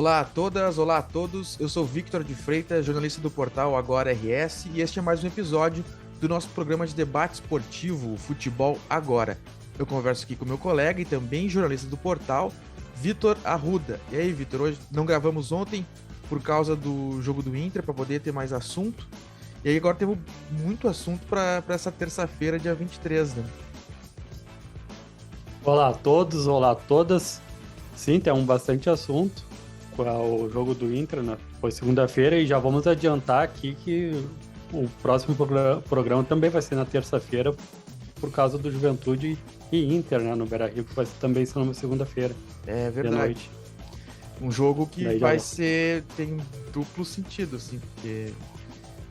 Olá a todas, olá a todos. Eu sou Victor de Freitas, jornalista do portal Agora RS, e este é mais um episódio do nosso programa de debate esportivo, o Futebol Agora. Eu converso aqui com meu colega e também jornalista do portal, Vitor Arruda. E aí, Vitor, hoje não gravamos ontem por causa do jogo do Inter, para poder ter mais assunto. E aí agora temos muito assunto para essa terça-feira, dia 23, né? Olá a todos, olá a todas. Sim, tem bastante assunto com o jogo do Inter, né? Foi segunda-feira e já vamos adiantar aqui que o próximo programa também vai ser na terça-feira por causa do Juventude e Inter, né? No Beira-Rio, que vai também ser numa segunda-feira É de verdade. noite. Um jogo que Daí já tem duplo sentido, assim, porque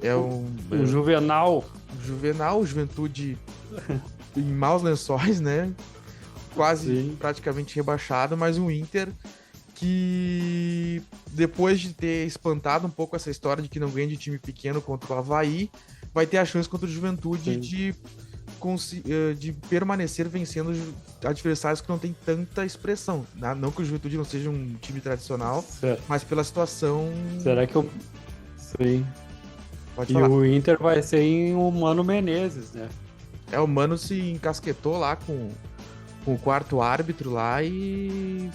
é o Juvenal, Juvenal, Juventude em maus lençóis, né? Quase sim, praticamente rebaixado, mas um Inter que depois de ter espantado um pouco essa história de que não ganha de time pequeno contra o Avaí, vai ter a chance contra o Juventude sim, de permanecer vencendo adversários que não têm tanta expressão. Não que o Juventude não seja um time tradicional, Será, mas pela situação. será que eu. Sim. Pode E falar. o Inter vai ser em o Mano Menezes, né? O Mano se encasquetou lá com o quarto árbitro lá e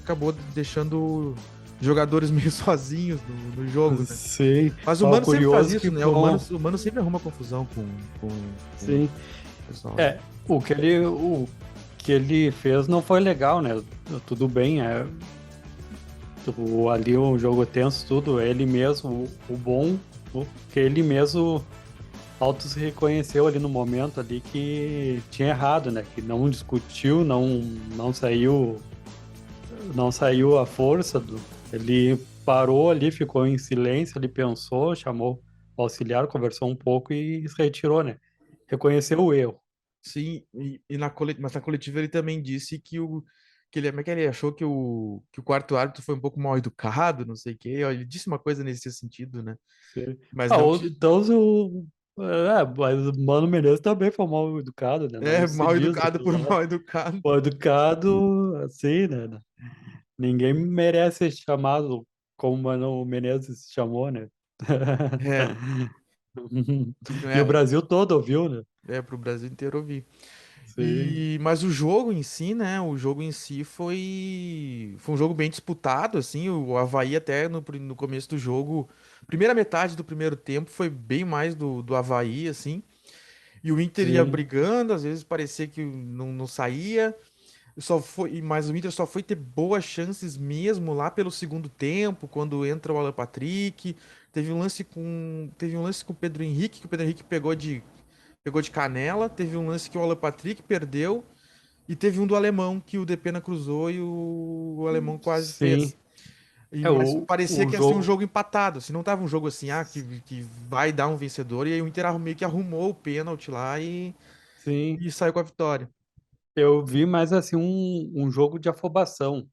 acabou deixando jogadores meio sozinhos no jogo, né? Sim. Mas o Ó, Mano sempre faz curioso isso, que né? com. O Mano sempre arruma confusão com o Sim. pessoal, né? É, o que ele fez não foi legal, né? Tudo bem, ali um jogo tenso, tudo, ele mesmo, o bom, que ele mesmo auto se reconheceu ali no momento ali que tinha errado, né? Que não discutiu, não saiu a força ele parou ali, ficou em silêncio, ele pensou, chamou o auxiliar, conversou um pouco e se retirou, né? Reconheceu o erro. Sim, mas na coletiva ele também disse como é que ele achou que o quarto árbitro foi um pouco mal educado, não sei o quê. Ele disse uma coisa nesse sentido, né? Sim. Mas não que Então, mas o Mano Menezes também foi mal educado, né? Não é se mal diz educado outros por lados. mal educado. Mal educado, assim, né? Ninguém merece ser chamado como o Mano Menezes se chamou, né? É, não E o é, Brasil todo ouviu, né? é pro Brasil inteiro ouvir. Sim, Mas o jogo em si, né? O jogo em si foi um jogo bem disputado, assim. O Avaí até no começo do jogo, primeira metade do primeiro tempo foi bem mais do Avaí, assim. E o Inter ia sim, brigando, às vezes parecia que não saía. Mas o Inter só foi ter boas chances mesmo lá pelo segundo tempo, quando entra o Alan Patrick. Teve um lance com o Pedro Henrique, que o Pedro Henrique pegou de canela. Teve um lance que o Alan Patrick perdeu. E teve um do alemão que o Depena cruzou e o alemão quase sim. fez. É Mas o, parecia o que ia ser um jogo. jogo empatado. Se não tava um jogo assim, que vai dar um vencedor. E aí o Inter meio que arrumou o pênalti lá Sim, e saiu com a vitória. eu vi mais assim um jogo de afobação.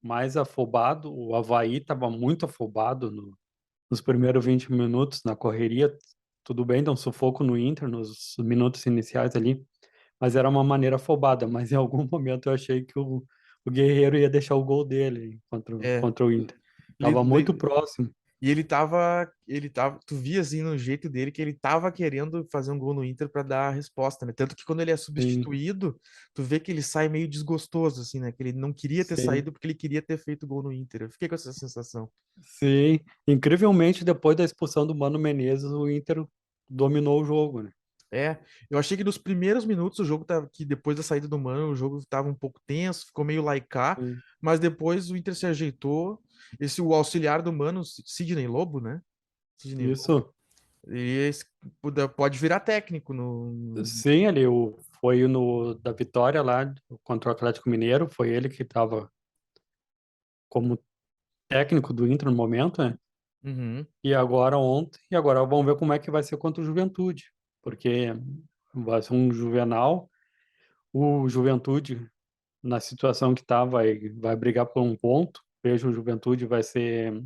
Mais afobado, o Avaí estava muito afobado nos primeiros 20 minutos na correria. Tudo bem, deu um sufoco no Inter nos minutos iniciais ali, mas era uma maneira afobada. Mas em algum momento eu achei que o Guerreiro ia deixar o gol dele É. contra o Inter. Ele, Tava muito ele- próximo. e ele tava, tu via assim no jeito dele que ele tava querendo fazer um gol no Inter pra dar a resposta, né? Tanto que quando ele é Sim, substituído, tu vê que ele sai meio desgostoso, assim, né? Que ele não queria ter sim, saído porque ele queria ter feito gol no Inter. Eu fiquei com essa sensação. sim. Incrivelmente, depois da expulsão do Mano Menezes, o Inter dominou o jogo, né? É, eu achei que nos primeiros minutos o jogo tava, que depois da saída do Mano, o jogo tava um pouco tenso, ficou meio laicar, Sim. mas depois o Inter se ajeitou. O auxiliar do Mano, Sidney Lobo, né? Sidney Lobo. Isso. Pode virar técnico Sim, foi no da vitória lá contra o Atlético Mineiro, foi ele que estava como técnico do Inter no momento, né? Uhum. E agora ontem, e agora vamos ver como é que vai ser contra o Juventude, porque vai ser um Juvenal, o Juventude na situação que está vai brigar por um ponto. Vejo o Juventude vai ser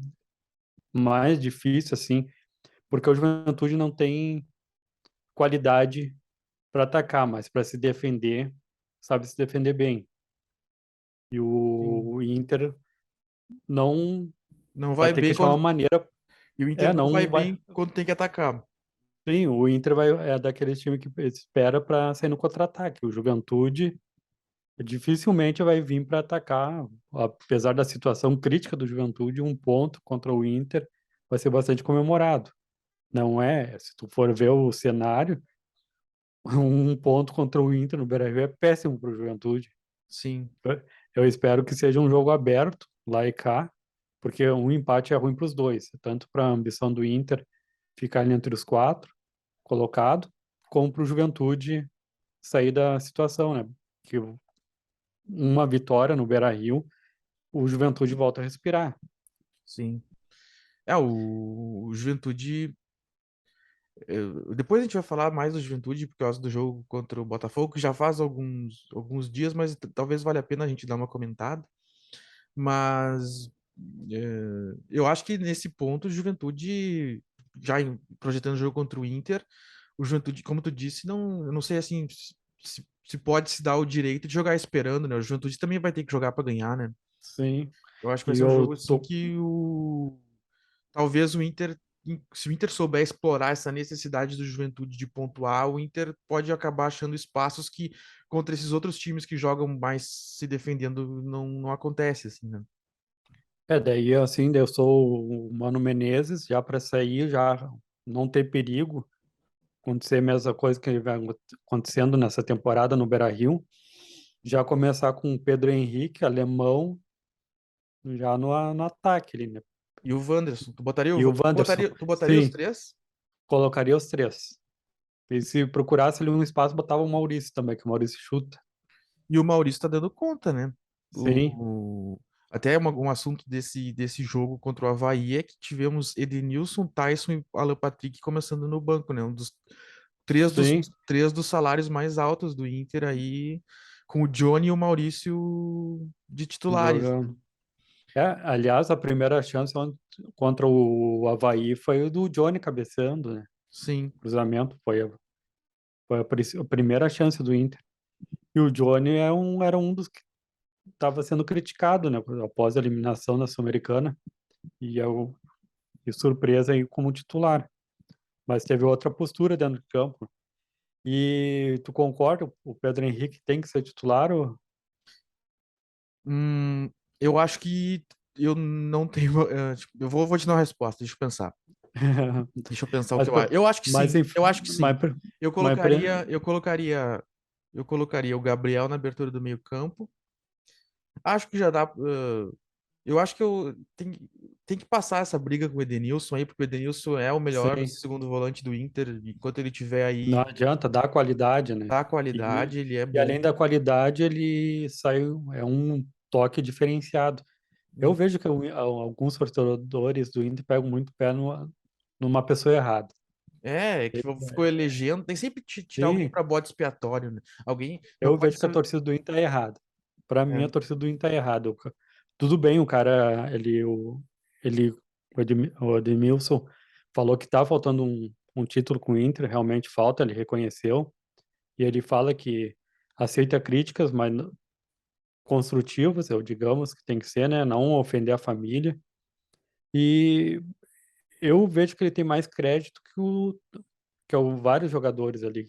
mais difícil assim, porque o Juventude não tem qualidade para atacar, mas para se defender, sabe se defender bem. E Sim. o Inter não. Não vai vai ter bem que achar uma quando. maneira. E o Inter não vai Não vai. bem quando tem que atacar. Sim, o Inter é daquele time que espera para sair no contra-ataque. O Juventude dificilmente vai vir para atacar, apesar da situação crítica do Juventude, um ponto contra o Inter vai ser bastante comemorado. Não é, se tu for ver o cenário, um ponto contra o Inter no Beira-Rio é péssimo para o Juventude. Sim, Eu espero que seja um jogo aberto, lá e cá, porque um empate é ruim para os dois, tanto para a ambição do Inter ficar ali entre os quatro colocado, como para o Juventude sair da situação, né? Que uma vitória no Beira-Rio, o Juventude volta a respirar. sim. É, o Juventude. Depois a gente vai falar mais do Juventude por causa do jogo contra o Botafogo, que já faz alguns dias, mas talvez valha a pena a gente dar uma comentada. Mas eu acho que nesse ponto o Juventude, projetando o jogo contra o Inter, o Juventude, como tu disse, não, eu não sei assim se pode se dar o direito de jogar esperando, né? O Juventude também vai ter que jogar para ganhar, né? Sim, Eu acho que vai e ser um eu jogo assim tô. que talvez o Inter, se o Inter souber explorar essa necessidade do Juventude de pontuar, o Inter pode acabar achando espaços que contra esses outros times que jogam mais se defendendo não acontece assim, né? Daí assim, eu sou o Mano Menezes, já para sair, já não ter perigo, acontecer a mesma coisa que vai acontecendo nessa temporada no Beira-Rio, já começar com o Pedro Henrique, alemão, já no ataque ali, né? E o Wanderson, tu botaria, E o Wanderson, tu botaria os sim, três? colocaria os três. E se procurasse ali um espaço, botava o Maurício também, que o Maurício chuta. E o Maurício tá dando conta, né? Sim, Até um assunto desse jogo contra o Avaí é que tivemos Edenilson, Tyson e Alan Patrick começando no banco, né? sim, Três dos salários mais altos do Inter aí, com o Johnny e o Maurício de titulares. jogando. Aliás, a primeira chance contra o Avaí foi o do Johnny cabeceando, né? Sim, Cruzamento, foi a primeira chance do Inter. E o Johnny era um dos que estava sendo criticado, né? Após a eliminação da Sul-Americana. E, e surpresa aí como titular. Mas teve outra postura dentro de campo. E tu concorda? O Pedro Henrique tem que ser titular? Ou... hum, eu acho que eu não tenho. Tipo, vou te dar uma resposta, deixa eu pensar. Deixa eu pensar o que Mas, eu acho. Eu acho que mas, sim. enfim, Eu acho que sim. mas, Eu mas, colocaria, eu colocaria, eu colocaria o Gabriel na abertura do meio-campo. Acho que já dá. Eu acho que tem que passar essa briga com o Edenilson aí, porque o Edenilson é o melhor sim, segundo volante do Inter. Enquanto ele tiver não aí adianta dar qualidade, né? da E, qualidade, ele é e bom. além da qualidade, ele saiu, é um toque diferenciado. Eu Hum. vejo que alguns torcedores do Inter pegam muito pé numa pessoa errada. Que ficou elegendo. Tem sempre que tirar alguém Sim, para bode expiatório, né? Alguém não eu pode vejo que a ser. torcida do Inter é errada. Para mim, É. a torcida do Inter é errada. Tudo bem, o cara, ele, o Edmilson falou que tá faltando um título com o Inter, realmente falta, ele reconheceu. E ele fala que aceita críticas, mas construtivas, eu digamos que tem que ser, né? Não ofender a família. E eu vejo que ele tem mais crédito que vários jogadores ali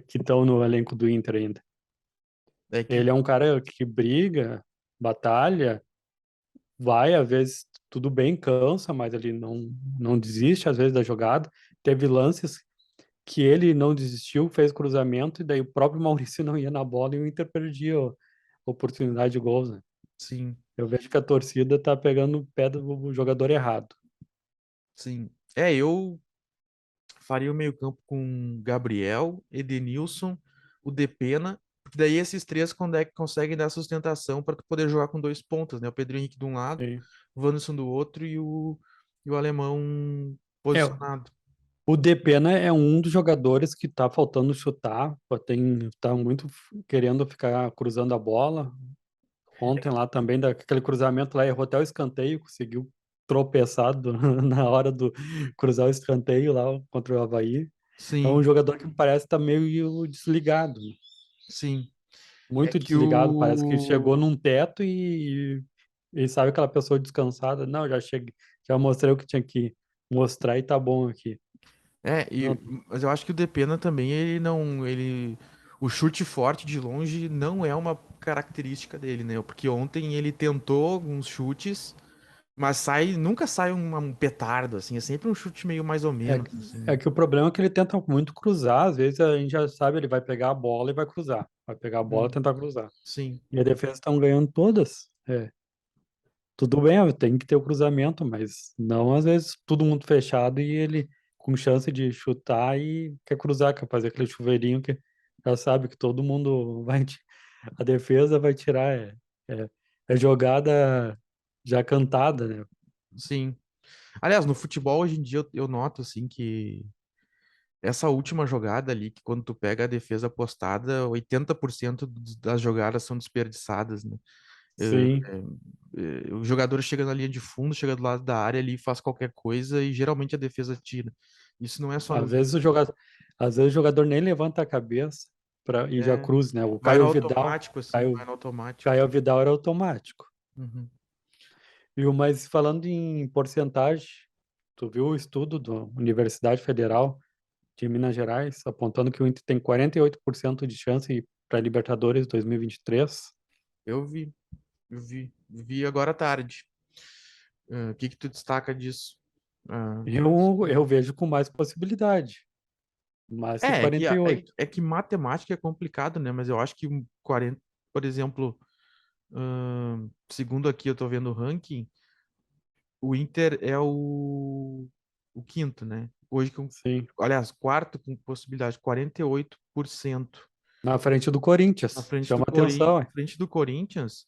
que estão no elenco do Inter ainda. É que Ele é um cara que briga, batalha, vai, às vezes tudo bem, cansa, mas ele não desiste, às vezes, da jogada. Teve lances que ele não desistiu, fez cruzamento, e daí o próprio Maurício não ia na bola e o Inter perdia a oportunidade de gols, né? sim, Eu vejo que a torcida tá pegando o pé do jogador errado. sim. Eu faria o meio-campo com Gabriel, Edenilson, o Depena, porque daí esses três conseguem dar sustentação para tu poder jogar com dois pontas, né? O Pedro Henrique de um lado, Sim. o Wanderson do outro e o alemão É, posicionado. o Depena é um dos jogadores que tá faltando chutar, tá muito querendo ficar cruzando a bola. Ontem lá também, daquele cruzamento lá, errou até o escanteio, conseguiu tropeçar na hora do cruzar o escanteio lá contra o Avaí. É um Sim, jogador que parece estar meio desligado, sim. É muito que desligado, parece que chegou o num teto E sabe aquela pessoa descansada? Não, já cheguei, já mostrei o que tinha que mostrar e tá bom aqui. Não, Mas eu acho que o Depena também, o chute forte de longe não é uma característica dele, né? Porque ontem ele tentou alguns chutes, mas nunca sai um petardo, assim, é sempre um chute meio mais ou é, menos, assim. é que o problema é que ele tenta muito cruzar, às vezes a gente já sabe, ele vai pegar a bola e vai cruzar. Vai pegar a bola e Hum, tentar cruzar. sim, E a defesa estão ganhando todas. É, tudo bem, tem que ter o cruzamento, mas não às vezes todo mundo fechado e ele com chance de chutar e quer cruzar, quer fazer aquele chuveirinho que já sabe que todo mundo vai, a defesa vai tirar, é, é jogada já cantada, né? sim. Aliás, no futebol hoje em dia eu noto, assim, que essa última jogada ali, que quando tu pega a defesa postada, 80% das jogadas são desperdiçadas, né? Eh, Sim, o jogador chega na linha de fundo, chega do lado da área ali, faz qualquer coisa e geralmente a defesa tira. Isso não é só no. às vezes o jogador nem levanta a cabeça e já É, cruza, né? O vai no Caio Vidal, automático, assim, vai Caio, no automático. Caio Vidal era automático. Uhum. Viu? Mas falando em porcentagem, tu viu o estudo da Universidade Federal de Minas Gerais apontando que o Inter tem 48% de chance para Libertadores 2023? Eu vi, vi agora à tarde. O que que tu destaca disso? Ah, Eu vejo com mais possibilidade, mais que é, é que, é, 48. é que matemática é complicado, né? Mas eu acho que 40, por exemplo, segundo aqui eu tô vendo o ranking, o Inter é o quinto, né? Hoje, Sim, aliás, quarto com possibilidade, 48% na frente do na Corinthians. frente do Chama atenção, hein? Corinthians.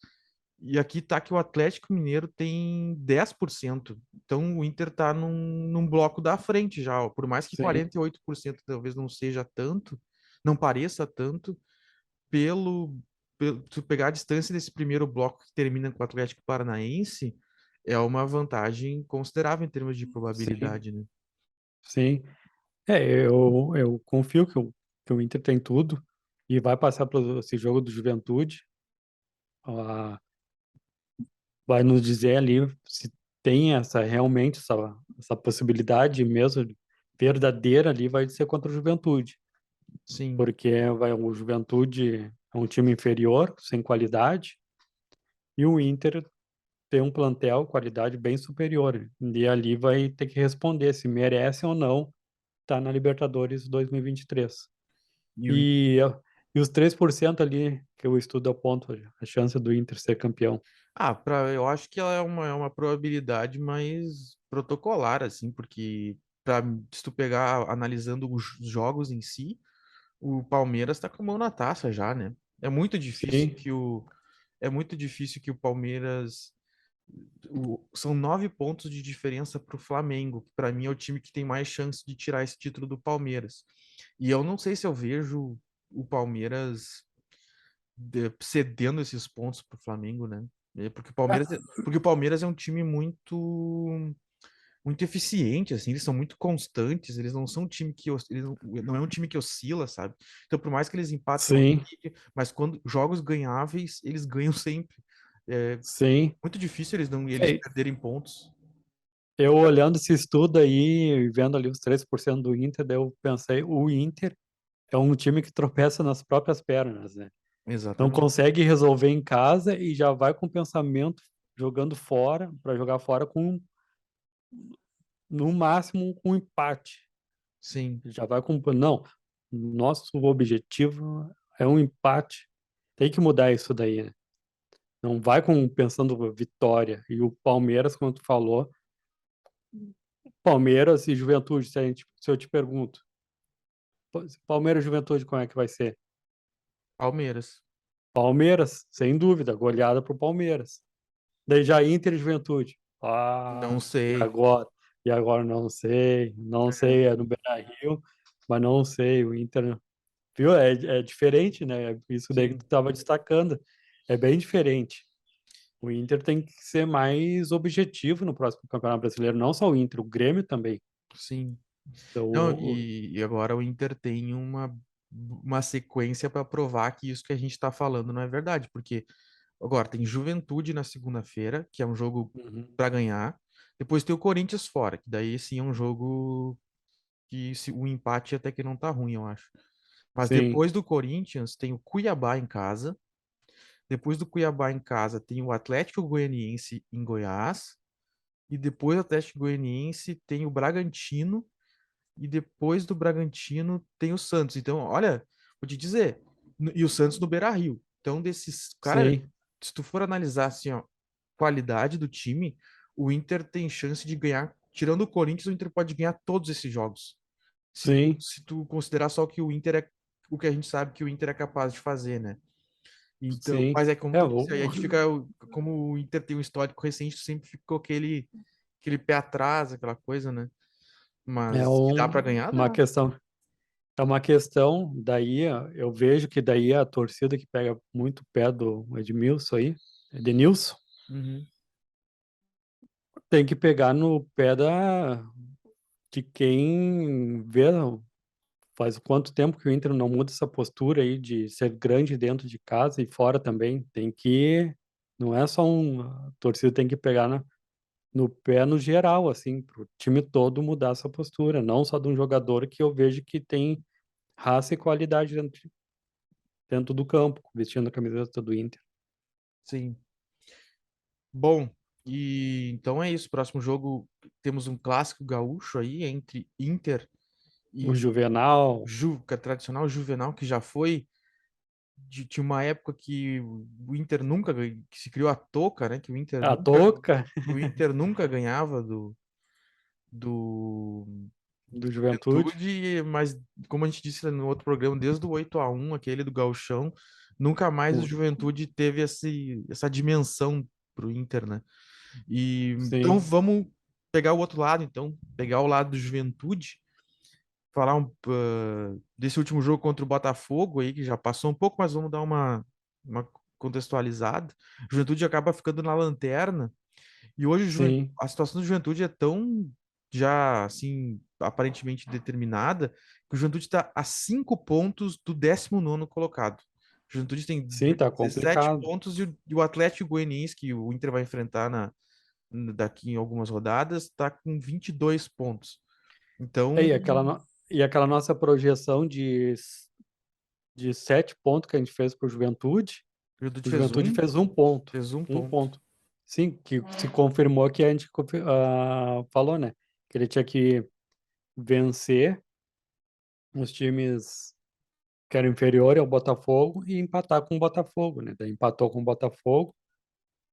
E aqui tá que o Atlético Mineiro tem 10%. Então o Inter tá num bloco da frente já, ó. Por mais que Sim, 48% talvez não seja tanto, não pareça tanto, se tu pegar a distância desse primeiro bloco que termina com o Atlético Paranaense, é uma vantagem considerável em termos de sim, probabilidade, né? sim. Eu confio que o Inter tem tudo e vai passar por esse jogo do Juventude. Ah, vai nos dizer ali se tem realmente essa possibilidade mesmo verdadeira ali, vai ser contra o Juventude, Sim. porque o Juventude é um time inferior, sem qualidade, e o Inter tem um plantel, qualidade bem superior. E ali vai ter que responder se merece ou não estar na Libertadores 2023. E o Inter... E, e os 3% ali que eu estudo aponto a chance do Inter ser campeão. eu acho que ela é uma probabilidade mais protocolar, assim, porque se tu pegar analisando os jogos em si, o Palmeiras tá com a mão na taça já, né? É muito difícil Sim, que o Palmeiras. São 9 pontos de diferença para o Flamengo, que para mim é o time que tem mais chance de tirar esse título do Palmeiras. E eu não sei se eu vejo o Palmeiras cedendo esses pontos para o Flamengo, né? Porque o Palmeiras é um time muito eficiente, assim, eles são muito constantes, eles não são um time não é um time que oscila, sabe? Então, por mais que eles empatem ou sim, fiquem, mas quando jogos ganháveis, eles ganham sempre. É sim. muito difícil eles É, perderem pontos. eu olhando esse estudo aí, e vendo ali os 3% do Inter, daí eu pensei, o Inter é um time que tropeça nas próprias pernas, né? Não Exatamente. consegue resolver em casa e já vai com o pensamento jogando fora, para jogar fora com, no máximo, com empate. Sim, Já vai com, não, nosso objetivo é um empate. Tem que mudar isso daí, né? Não vai com pensando vitória. E o Palmeiras, como tu falou, Palmeiras e Juventude, se eu te pergunto, Palmeiras e Juventude, como é que vai ser? Palmeiras. Palmeiras, sem dúvida, goleada pro Palmeiras. Daí já Inter e Juventude. Não E sei. agora? E agora não sei, não É, sei, é no Beira-Rio, mas não sei, o Inter, viu? É diferente, né? Isso daí que tu sim, estava destacando. É bem diferente. O Inter tem que ser mais objetivo no próximo Campeonato Brasileiro, não só o Inter, o Grêmio também. sim. Então, Não, e agora o Inter tem uma sequência para provar que isso que a gente está falando não é verdade, porque Agora, tem Juventude na segunda-feira, que é um jogo Uhum. para ganhar. Depois tem o Corinthians fora, que daí sim é um jogo que o empate até que não tá ruim, eu acho. Mas Sim, depois do Corinthians tem o Cuiabá em casa. Depois do Cuiabá em casa tem o Atlético Goianiense em Goiás. E depois do Atlético Goianiense tem o Bragantino. E depois do Bragantino tem o Santos. Então, olha, vou te dizer, e o Santos no Beira-Rio. Então, desses, cara, sim, se tu for analisar assim, ó, qualidade do time, o Inter tem chance de ganhar, tirando o Corinthians, o Inter pode ganhar todos esses jogos. sim, Se tu considerar só que o Inter é o que a gente sabe que o Inter é capaz de fazer, né? Então, sim. mas é como É, tu disse, aí a gente fica, como o Inter tem um histórico recente, sempre ficou aquele pé atrás, aquela coisa, né? é Mas que dá pra ganhar, uma dá. questão. É uma questão, daí ó, eu vejo que daí a torcida que pega muito pé do Edmilson aí, Edenilson, Uhum. tem que pegar no pé de quem vê, faz quanto tempo que o Inter não muda essa postura aí de ser grande dentro de casa e fora também. Tem que, não é só a torcida tem que pegar no pé no geral, assim, pro time todo mudar essa postura, não só de um jogador que eu vejo que tem raça e qualidade dentro do campo, vestindo a camiseta do Inter. Sim. Bom, e então é isso. Próximo jogo temos um clássico gaúcho aí entre Inter O e Juvenal, que é tradicional Juvenal, que já foi tinha uma época que o Inter nunca que se criou a touca, né? a Toca Que o Inter nunca ganhava do do Juventude. Juventude, mas como a gente disse no outro programa, desde o 8-1 aquele do Gauchão, nunca mais o O- Juventude teve essa dimensão pro Inter, né? E então Sim, vamos pegar o outro lado, então, pegar o lado do Juventude, falar desse último jogo contra o Botafogo aí, que já passou um pouco, mas vamos dar uma contextualizada. O Juventude acaba ficando na lanterna, e hoje sim, a situação do Juventude é tão já assim, aparentemente determinada, que o Juventude está a 5 pontos do 19º colocado. O Juventude tem sim, tá 17 complicado. pontos e o Atlético Goianiense, que o Inter vai enfrentar daqui em algumas rodadas, está com 22 pontos. É, Então, e aquela nossa projeção de 7 pontos que a gente fez para o Juventude o Juventude fez fez um um ponto. ponto. Sim, que se confirmou que a gente falou, né? Que ele tinha que vencer os times que eram inferiores ao Botafogo e empatar com o Botafogo, né? Daí empatou com o Botafogo,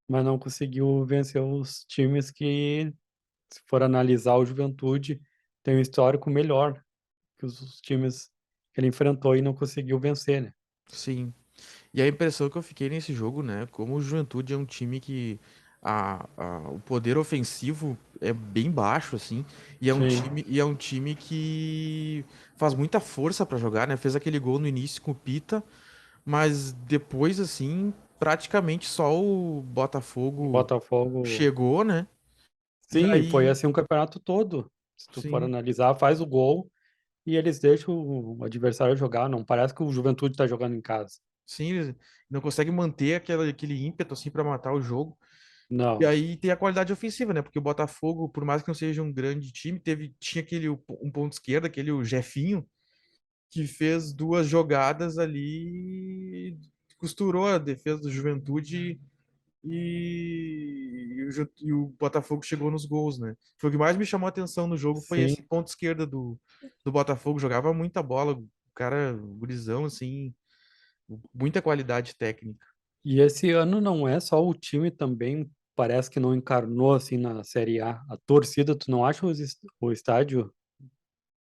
mas não conseguiu vencer os times que, se for analisar o Juventude, tem um histórico melhor que os times que ele enfrentou e não conseguiu vencer, né? Sim. E a impressão que eu fiquei nesse jogo, né? Como o Juventude é um time que o poder ofensivo é bem baixo, assim, Sim, e é um time que faz muita força para jogar, né? Fez aquele gol no início com o Pita, mas depois, assim, praticamente só o o Botafogo Botafogo. chegou, né? E Sim, foi aí, assim o campeonato todo. Se tu for sim, analisar, faz o gol e eles deixam o adversário jogar. Não parece que o Juventude está jogando em casa. sim, eles não consegue manter aquele ímpeto, assim, para matar o jogo. E Não. aí tem a qualidade ofensiva, né? Porque o Botafogo, por mais que não seja um grande time, tinha aquele um ponto esquerdo, aquele o Jefinho, que fez duas jogadas ali, costurou a defesa do Juventude e o Botafogo chegou nos gols, né? Foi o que mais me chamou a atenção no jogo, foi esse Sim. ponto esquerda do Botafogo, jogava muita bola, o cara, gurizão, assim, muita qualidade técnica. E esse ano não é só o time também, parece que não encarnou assim na Série A. A torcida, tu não acha o estádio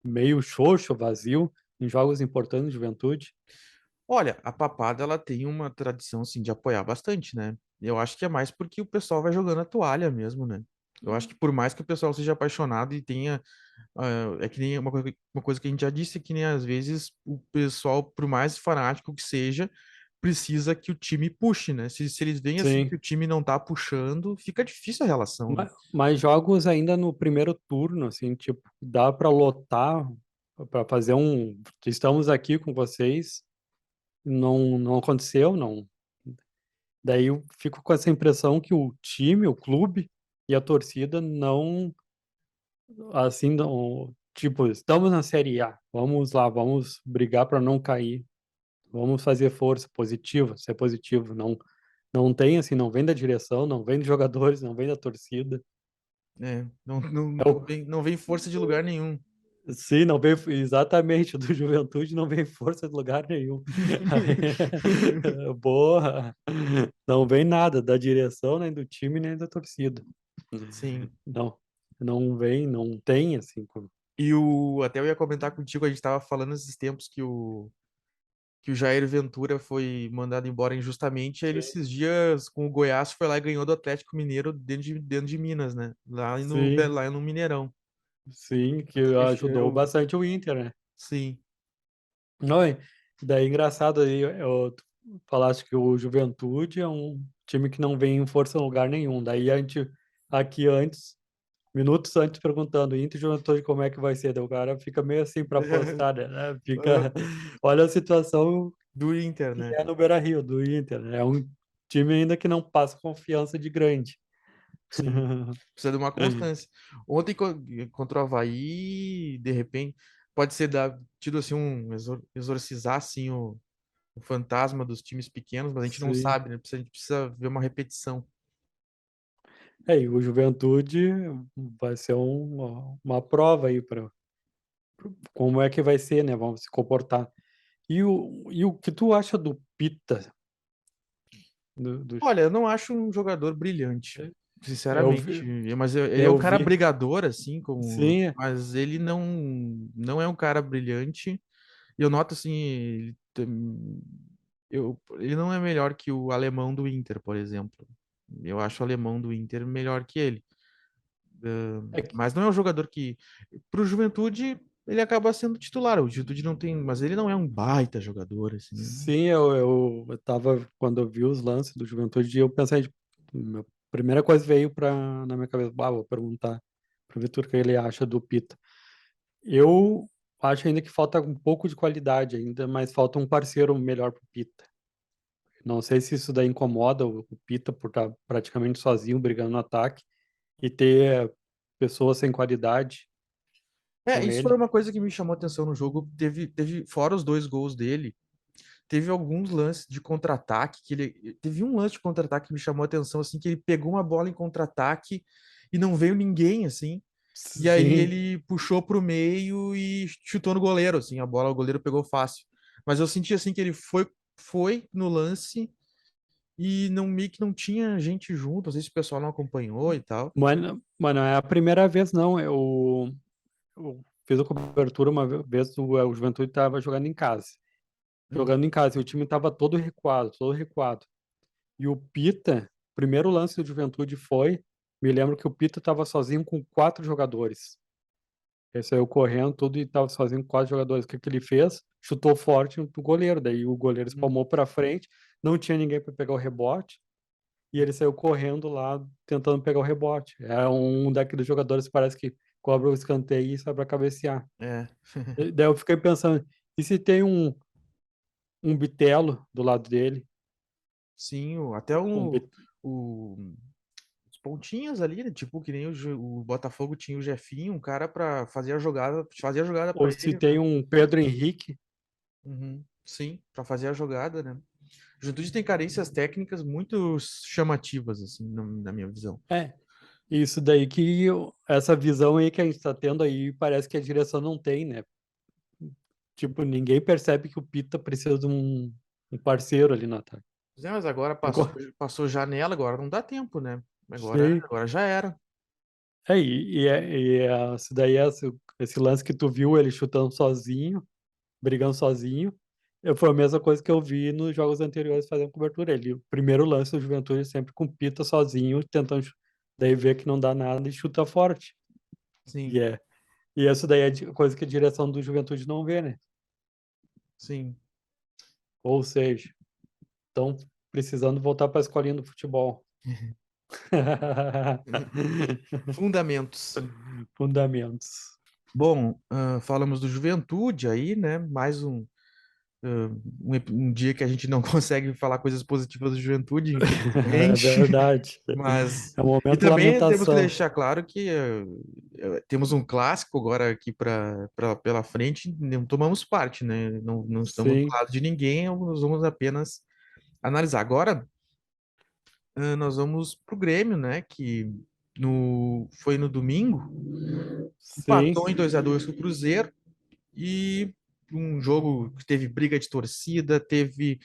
meio xoxo, vazio, em jogos importantes de Juventude? Olha, a Papada ela tem uma tradição assim de apoiar bastante, né? Eu acho que é mais porque o pessoal vai jogando a toalha mesmo, né? Eu acho que por mais que o pessoal seja apaixonado e tenha, é que nem uma coisa que a gente já disse, que nem às vezes o pessoal, por mais fanático que seja, precisa que o time puxe, né? Se eles veem assim que Sim. o time não tá puxando, fica difícil a relação, né? Mas jogos ainda no primeiro turno, assim, tipo, dá para lotar, para fazer um. Estamos aqui com vocês, não aconteceu, não. Daí eu fico com essa impressão que o time, o clube e a torcida não, assim, não, tipo, estamos na Série A, vamos lá, vamos brigar para não cair, vamos fazer força positiva, ser positivo, não tem assim, não vem da direção, não vem dos jogadores, não vem da torcida. É, não, não, É o, não vem força de lugar nenhum. sim, não vem exatamente, do Juventude não vem força de lugar nenhum. Aí, boa, não vem nada da direção, nem do time, nem da torcida. Sim. Não, não vem, não tem assim. E o até eu ia comentar contigo, a gente tava falando esses tempos que o Jair Ventura foi mandado embora injustamente, aí ele Sim, esses dias com o Goiás foi lá e ganhou do Atlético Mineiro dentro de Minas, né? sim, Lá no Mineirão. sim, que Até deixa ajudou eu, bastante o Inter, né? sim. Não, daí engraçado aí, tu falaste que o Juventude é um time que não vem em força em lugar nenhum. Daí a gente aqui antes, minutos antes perguntando, Inter e Juventude como é que vai ser? Daí o cara fica meio assim para apostar, né? Fica, olha a situação Do Inter, que né? é no Beira-Rio, do Inter, né? É um time ainda que não passa confiança de grande. Sim. Precisa de uma constância. Ontem contra o Avaí, de repente, pode ser tido assim exorcizar assim o fantasma dos times pequenos, mas a gente não Sim. sabe, né? A gente precisa ver uma repetição. É, e o Juventude vai ser uma prova aí para como é que vai ser, né? Vamos se comportar. E o que tu acha do Pita? Do, Olha, eu não acho um jogador brilhante, eu sinceramente. vi, Ele é um eu cara vi, brigador, assim, sim, mas ele não é um cara brilhante. E eu noto assim, ele não é melhor que o alemão do Inter, por exemplo. Eu acho o alemão do Inter melhor que ele. é que- Mas não é um jogador que, pro Juventude, ele acaba sendo titular. O Juventude não tem, mas ele não é um baita jogador, assim. sim, eu tava, quando eu vi os lances do Juventude, eu pensei, tipo, a primeira coisa veio na minha cabeça, vou perguntar pro Vitor o que ele acha do Pita. Eu acho ainda que falta um pouco de qualidade ainda, mas falta um parceiro melhor pro Pita. Não sei se isso daí incomoda o Pita por estar praticamente sozinho brigando no ataque e ter pessoas sem qualidade É, com isso foi ele. uma coisa que me chamou a atenção no jogo. Fora os dois gols dele, teve alguns lances de contra-ataque teve um lance de contra-ataque que me chamou a atenção, assim, que ele pegou uma bola em contra-ataque e não veio ninguém, assim. E aí Sim, ele puxou pro meio e chutou no goleiro, assim, a bola o goleiro pegou fácil. Mas eu senti assim que ele foi no lance e não meio que não tinha gente junto, às vezes o pessoal não acompanhou e tal. mas não é a primeira vez, não. Eu fiz a cobertura uma vez, o Juventude estava jogando em casa. Hum. Jogando em casa, e o time estava todo recuado, todo recuado. E o Pita, primeiro lance do Juventude foi, me lembro que o Pita estava sozinho com 4 jogadores. Ele saiu correndo tudo e estava sozinho com 4 jogadores. O que que ele fez? Chutou forte no goleiro. Daí o goleiro Hum. espalmou para frente, não tinha ninguém para pegar o rebote e ele saiu correndo lá tentando pegar o rebote. É um daqueles jogadores que parece que cobra o escanteio e sai para cabecear. É, Daí eu fiquei pensando, e se tem um Bitelo do lado dele? sim, até Um Bit- o- os pontinhos ali, né? Tipo, que nem o Botafogo tinha o Jefinho, um cara pra fazer a jogada pra ou se ele, tem né? um Pedro Henrique? Uhum, sim, pra fazer a jogada, né? O Juventude tem carências técnicas muito chamativas, assim, na minha visão. É, isso daí essa visão aí que a gente está tendo aí, parece que a direção não tem, né? Tipo, ninguém percebe que o Pita precisa de um parceiro ali no ataque. Pois é, mas agora Igual- passou janela, agora não dá tempo, né? Sim. Agora já era. Isso daí, esse lance que tu viu ele chutando sozinho, brigando sozinho, foi a mesma coisa que eu vi nos jogos anteriores fazendo cobertura. Ele, o primeiro lance do Juventude sempre com o Pita sozinho, tentando, daí vê que não dá nada e chuta forte. E, Sim, é, e isso daí é coisa que a direção do Juventude não vê, né? sim. Ou seja, estão precisando voltar para a escolinha do futebol. Fundamentos. Fundamentos. Bom, falamos do Juventude aí, né? um dia que a gente não consegue falar coisas positivas do Juventude, É infelizmente. verdade. Mas É um e momento de também temos que lamentação. deixar claro que temos um clássico agora aqui pela frente, não tomamos parte, né? Não estamos do Sim, lado de ninguém, nós vamos apenas analisar. Agora, nós vamos pro Grêmio, né? Que foi no domingo, sim, empatou em 2-2 com o Cruzeiro e um jogo que teve briga de torcida, teve.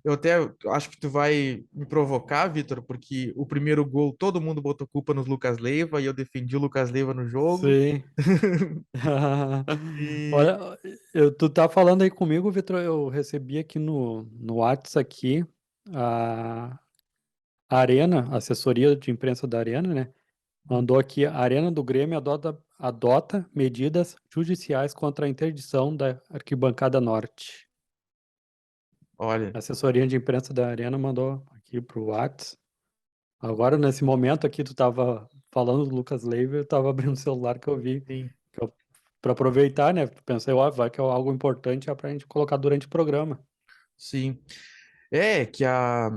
Eu até acho que tu vai me provocar, Vitor, porque o primeiro gol todo mundo botou culpa no Lucas Leiva e eu defendi o Lucas Leiva no jogo. sim. E Olha, tu tá falando aí comigo, Vitor, eu recebi aqui no Whats aqui a Arena, a assessoria de imprensa da Arena, né? Mandou aqui, a Arena do Grêmio adota medidas judiciais contra a interdição da arquibancada norte. olha, A assessoria de imprensa da Arena mandou aqui pro Whats. Agora, nesse momento aqui, tu tava falando do Lucas Leiva, eu tava abrindo o celular que eu vi, sim, para aproveitar, né? Pensei, ó, vai que é algo importante pra gente colocar durante o programa. sim. É que a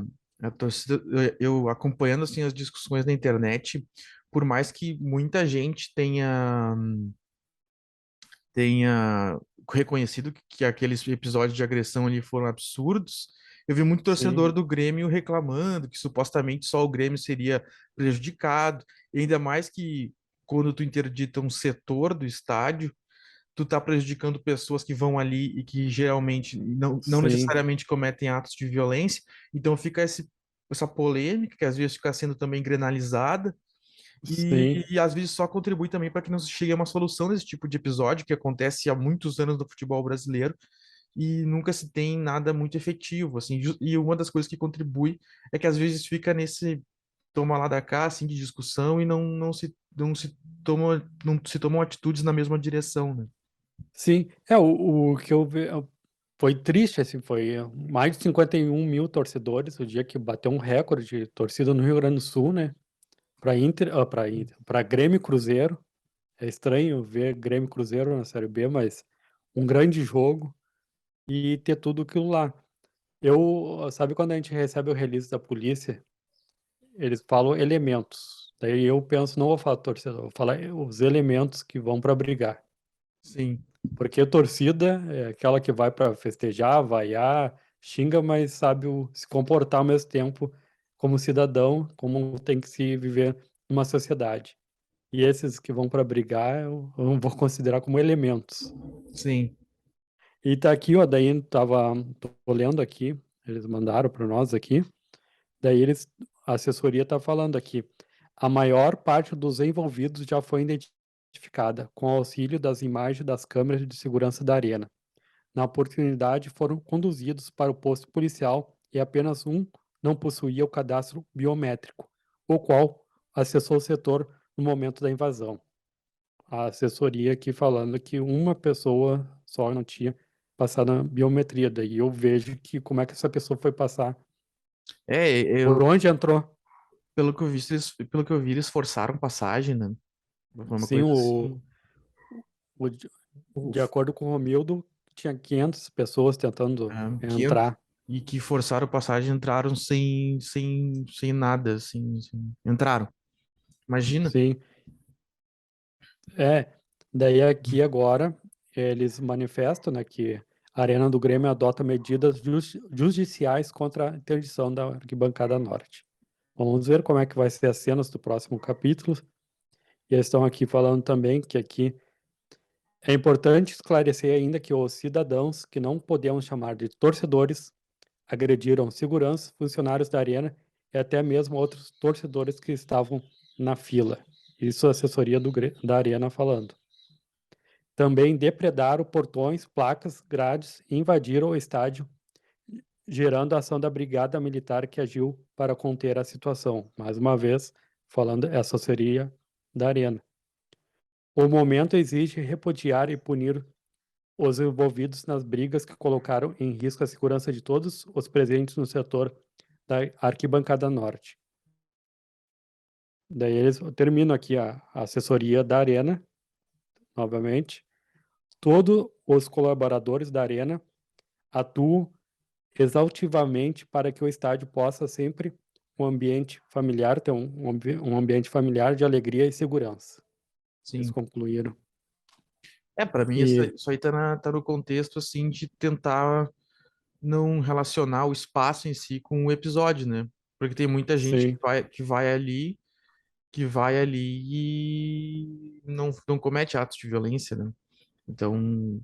torcida, eu acompanhando assim as discussões na internet, por mais que muita gente tenha reconhecido que aqueles episódios de agressão ali foram absurdos. Eu vi muito torcedor Sim, do Grêmio reclamando que supostamente só o Grêmio seria prejudicado, e ainda mais que quando tu interdita um setor do estádio, tu tá prejudicando pessoas que vão ali e que geralmente não sim, necessariamente cometem atos de violência. Então fica essa polêmica que às vezes fica sendo também grenalizada sim. e às vezes só contribui também para que não se chegue a uma solução desse tipo de episódio que acontece há muitos anos no futebol brasileiro e nunca se tem nada muito efetivo, assim. E uma das coisas que contribui é que às vezes fica nesse toma lá da cá, assim, de discussão e não se tomam atitudes na mesma direção, né? Sim, o que eu vi foi triste, assim, foi mais de 51 mil torcedores, o dia que bateu um recorde de torcida no Rio Grande do Sul, né? Para Grêmio e Cruzeiro. É estranho ver Grêmio e Cruzeiro na Série B, mas um grande jogo e ter tudo aquilo lá. Sabe quando a gente recebe o release da polícia, eles falam elementos. Daí eu penso, não vou falar torcedor, vou falar os elementos que vão para brigar. Sim, Porque a torcida é aquela que vai para festejar, vaiar, xinga, mas sabe se comportar ao mesmo tempo como cidadão, como tem que se viver numa sociedade. E esses que vão para brigar, eu vou considerar como elementos. sim. E tá aqui, ó, daí tô lendo aqui, eles mandaram para nós aqui, a assessoria tá falando aqui, a maior parte dos envolvidos já foi identificada com auxílio das imagens das câmeras de segurança da arena. Na oportunidade, foram conduzidos para o posto policial e apenas um não possuía o cadastro biométrico, o qual acessou o setor no momento da invasão. A assessoria aqui falando que uma pessoa só não tinha passado na biometria. Daí eu vejo que como é que essa pessoa foi passar, É, por onde entrou. pelo que eu vi, eles forçaram passagem, né? Foi uma Sim, coisa assim. de o- de acordo com o Romildo, tinha 500 pessoas tentando que, en- entrar. e que forçaram passagem entraram sem nada, assim. Entraram. Imagina. Sim, é. Daí aqui agora eles manifestam, né, que a Arena do Grêmio adota medidas judiciais contra a interdição da arquibancada norte. Vamos ver como é que vai ser as cenas do próximo capítulo. E eles estão aqui falando também que aqui é importante esclarecer ainda que os cidadãos, que não podemos chamar de torcedores, agrediram segurança, funcionários da arena e até mesmo outros torcedores que estavam na fila. Isso a assessoria da arena falando. Também depredaram portões, placas, grades e invadiram o estádio, gerando a ação da brigada militar que agiu para conter a situação. Mais uma vez, falando, essa seria da arena. O momento exige repudiar e punir os envolvidos nas brigas que colocaram em risco a segurança de todos os presentes no setor da arquibancada norte. Daí eles terminam aqui a assessoria da Arena, novamente. Todos os colaboradores da Arena atuo exaustivamente para que o estádio possa sempre um ambiente familiar, ter um ambiente familiar de alegria e segurança. Eles Sim. concluíram. Para mim E isso aí tá no contexto, assim, de tentar não relacionar o espaço em si com o episódio, né? Porque tem muita gente sim, que vai ali e não comete atos de violência, né? Então,